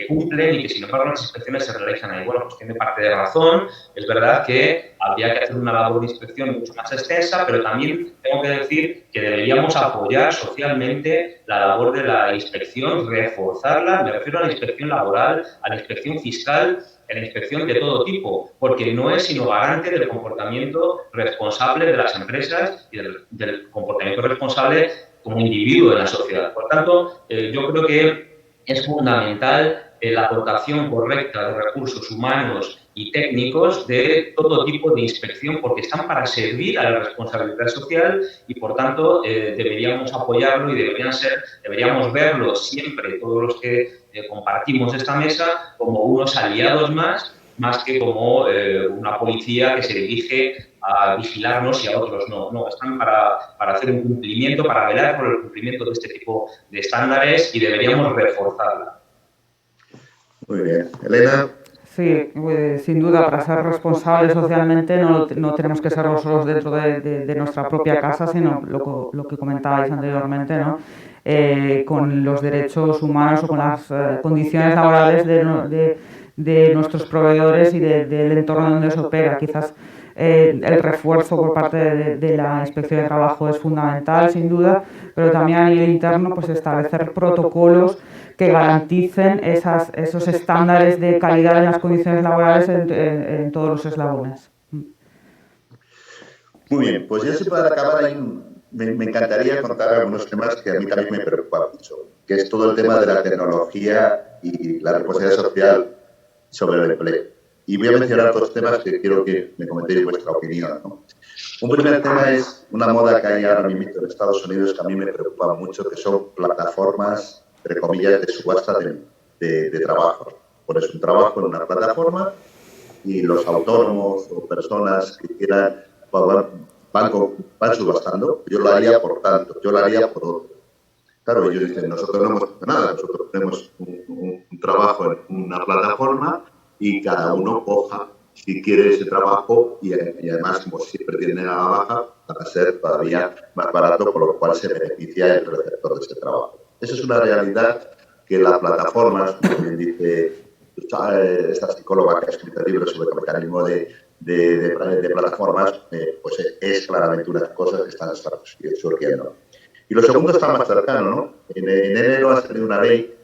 cumplen y que sin embargo las inspecciones se realizan ahí. Bueno, pues tiene parte de razón. Es verdad que habría que hacer una labor de inspección mucho más extensa, pero también tengo que decir que deberíamos apoyar socialmente la labor de la inspección, reforzarla. Me refiero a la inspección laboral, a la inspección fiscal, a la inspección de todo tipo, porque no es sino garante del comportamiento responsable de las empresas y del comportamiento responsable como individuo de la sociedad. Por tanto, yo creo que es fundamental la aportación correcta de recursos humanos y técnicos de todo tipo de inspección, porque están para servir a la responsabilidad social y, por tanto, deberíamos apoyarlo y deberíamos verlo siempre, todos los que compartimos esta mesa, como unos aliados más, más que como una policía que se dirige a vigilarnos y a otros no. Están para hacer un cumplimiento, para velar por el cumplimiento de este tipo de estándares y deberíamos reforzarla. Muy bien. Elena. Sí, sin duda, para ser responsables socialmente no tenemos que ser nosotros dentro de nuestra propia casa, sino lo que comentabais anteriormente, ¿no? Con los derechos humanos o con las condiciones laborales de nuestros proveedores y del entorno donde se opera. Quizás el refuerzo por parte de la Inspección de Trabajo es fundamental, sin duda, pero también a nivel interno pues establecer protocolos que garanticen esos estándares de calidad en las condiciones laborales en todos los eslabones. Muy bien, pues ya para acabar me encantaría contar algunos temas que a mí también me preocupan mucho, que es todo el tema de la tecnología y la responsabilidad social sobre el empleo. Y voy a mencionar dos temas que quiero que me comentéis vuestra opinión, ¿no? Un primer tema es una moda que hay ahora mismo en Estados Unidos que a mí me preocupa mucho, que son plataformas, entre comillas, de subasta de trabajo. Pones un trabajo en una plataforma y los autónomos o personas que quieran van subastando. Yo lo haría por tanto, yo lo haría por otro. Claro, ellos dicen, nosotros no hemos hecho nada, nosotros tenemos un trabajo en una plataforma y cada uno coja si quiere ese trabajo y además, como siempre tienen a la baja, va a ser todavía más barato, por lo cual se beneficia el receptor de ese trabajo. Esa es una realidad que las plataformas, como bien dice esta psicóloga que ha escrito libros sobre el mecanismo de plataformas, pues es claramente una cosa que están surgiendo. Y lo segundo está más cercano, ¿no? En enero ha salido una ley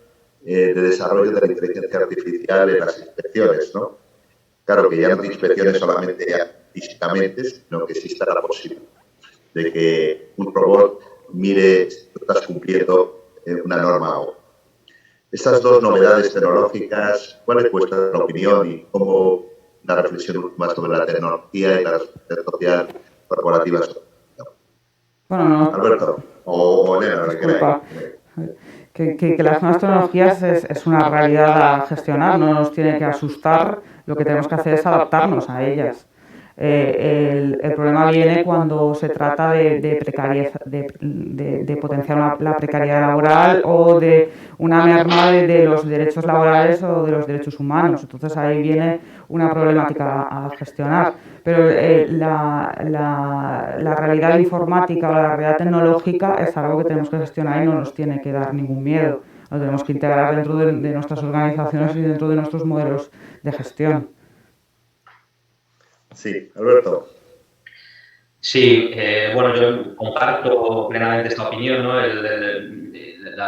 de desarrollo de la inteligencia artificial en las inspecciones, ¿no? Claro, que ya no hay inspecciones solamente físicamente, sino que exista la posibilidad de que un robot mire si tú estás cumpliendo una norma o no. Estas dos novedades tecnológicas, ¿cuál es vuestra opinión y cómo una reflexión más sobre la tecnología y la responsabilidad social corporativa? Bueno, no. Alberto, o Elena, disculpa. Que las nuevas tecnologías es una realidad a gestionar, no nos tiene que asustar, lo que tenemos que hacer es adaptarnos a ellas. El problema viene cuando se trata de potenciar la precariedad laboral o de una merma de los derechos laborales o de los derechos humanos. Entonces ahí viene una problemática a gestionar. Pero la realidad informática o la realidad tecnológica es algo que tenemos que gestionar y no nos tiene que dar ningún miedo. Lo tenemos que integrar dentro de nuestras organizaciones y dentro de nuestros modelos de gestión. Sí, Alberto. Sí, bueno, yo comparto plenamente esta opinión, ¿no? El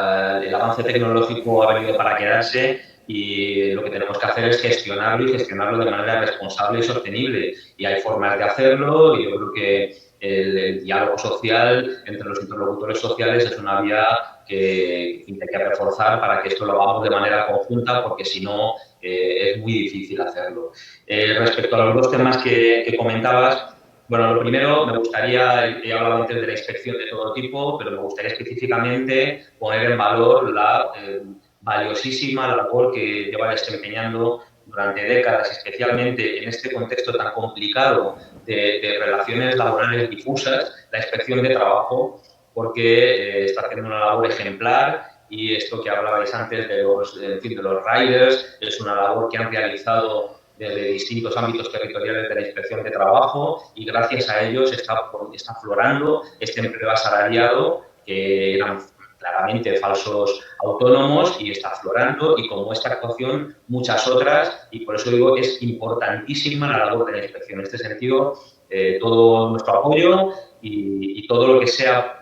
avance tecnológico ha venido para quedarse y lo que tenemos que hacer es gestionarlo y gestionarlo de manera responsable y sostenible. Y hay formas de hacerlo y yo creo que el diálogo social entre los interlocutores sociales es una vía que hay que reforzar para que esto lo hagamos de manera conjunta, porque si no es muy difícil hacerlo. Respecto a los dos temas que comentabas, bueno, lo primero, me gustaría, he hablado antes de la inspección de todo tipo, pero me gustaría específicamente poner en valor la valiosísima labor que lleva desempeñando durante décadas, especialmente en este contexto tan complicado de relaciones laborales difusas, la inspección de trabajo, porque está haciendo una labor ejemplar y esto que hablabais antes de los riders es una labor que han realizado desde distintos ámbitos territoriales de la inspección de trabajo y gracias a ellos está aflorando este empleo asalariado que eran claramente falsos autónomos y está aflorando y como esta actuación muchas otras y por eso digo que es importantísima la labor de la inspección. En este sentido, todo nuestro apoyo y todo lo que sea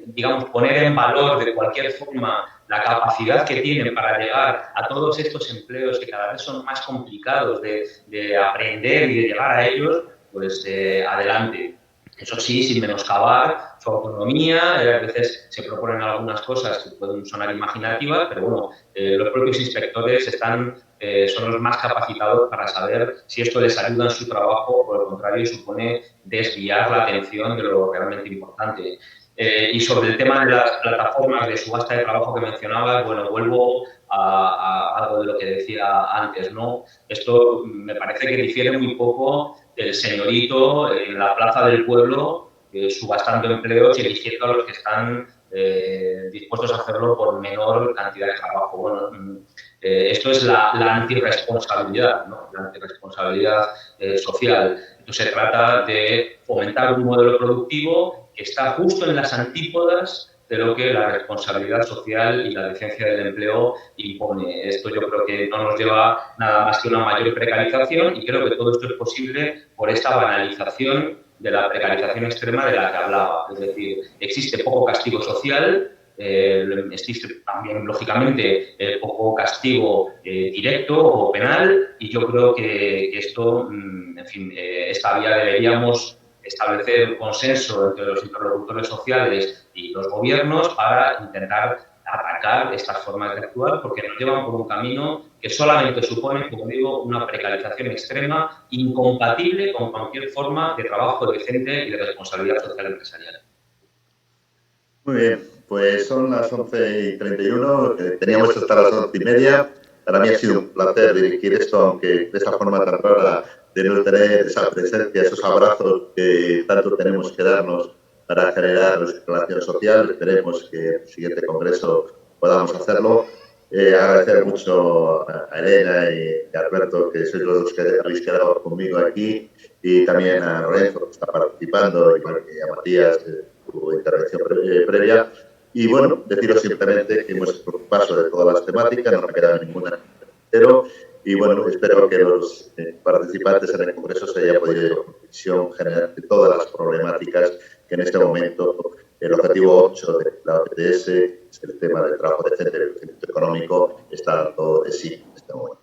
digamos, poner en valor de cualquier forma la capacidad que tienen para llegar a todos estos empleos que cada vez son más complicados de aprender y de llegar a ellos, pues adelante. Eso sí, sin menoscabar su autonomía, a veces se proponen algunas cosas que pueden sonar imaginativas, pero bueno, los propios inspectores son los más capacitados para saber si esto les ayuda en su trabajo o por el contrario supone desviar la atención de lo realmente importante. Y sobre el tema de las plataformas de subasta de trabajo que mencionabas, bueno, vuelvo a algo de lo que decía antes, ¿no? Esto me parece que difiere muy poco del señorito en la plaza del pueblo subastando empleos y eligiendo a los que están dispuestos a hacerlo por menor cantidad de trabajo. Bueno, esto es la antirresponsabilidad, ¿no? La antirresponsabilidad social. Entonces, se trata de fomentar un modelo productivo que está justo en las antípodas de lo que la responsabilidad social y la decencia del empleo impone. Esto yo creo que no nos lleva nada más que una mayor precarización y creo que todo esto es posible por esta banalización de la precarización extrema de la que hablaba. Es decir, existe poco castigo social, existe también, lógicamente, poco castigo directo o penal y yo creo que esto, en fin, esta vía deberíamos establecer un consenso entre los interlocutores sociales y los gobiernos para intentar atacar estas formas de actuar porque nos llevan por un camino que solamente supone, como digo, una precarización extrema incompatible con cualquier forma de trabajo decente y de responsabilidad social empresarial. Muy bien, pues son las 11:31, teníamos hasta las 11:30. Para mí ha sido un placer dirigir esto, aunque de esta forma tan rara, de no tener esa presencia, esos abrazos que tanto tenemos que darnos para generar relación social. Esperemos que en el siguiente congreso podamos hacerlo. Agradecer mucho a Elena y a Alberto, que sois los dos que habéis quedado conmigo aquí, y también a Lorenzo, que está participando, igual que a Matías, tu intervención previa. Y bueno, deciros simplemente que hemos hecho un paso de todas las temáticas, no me ha quedado ninguna pero y bueno, espero que los participantes en el Congreso se haya podido llevar una visión general de todas las problemáticas que en este momento el objetivo 8 de la OCDE, es el tema del trabajo decente y el crecimiento económico, está dando de sí en este momento.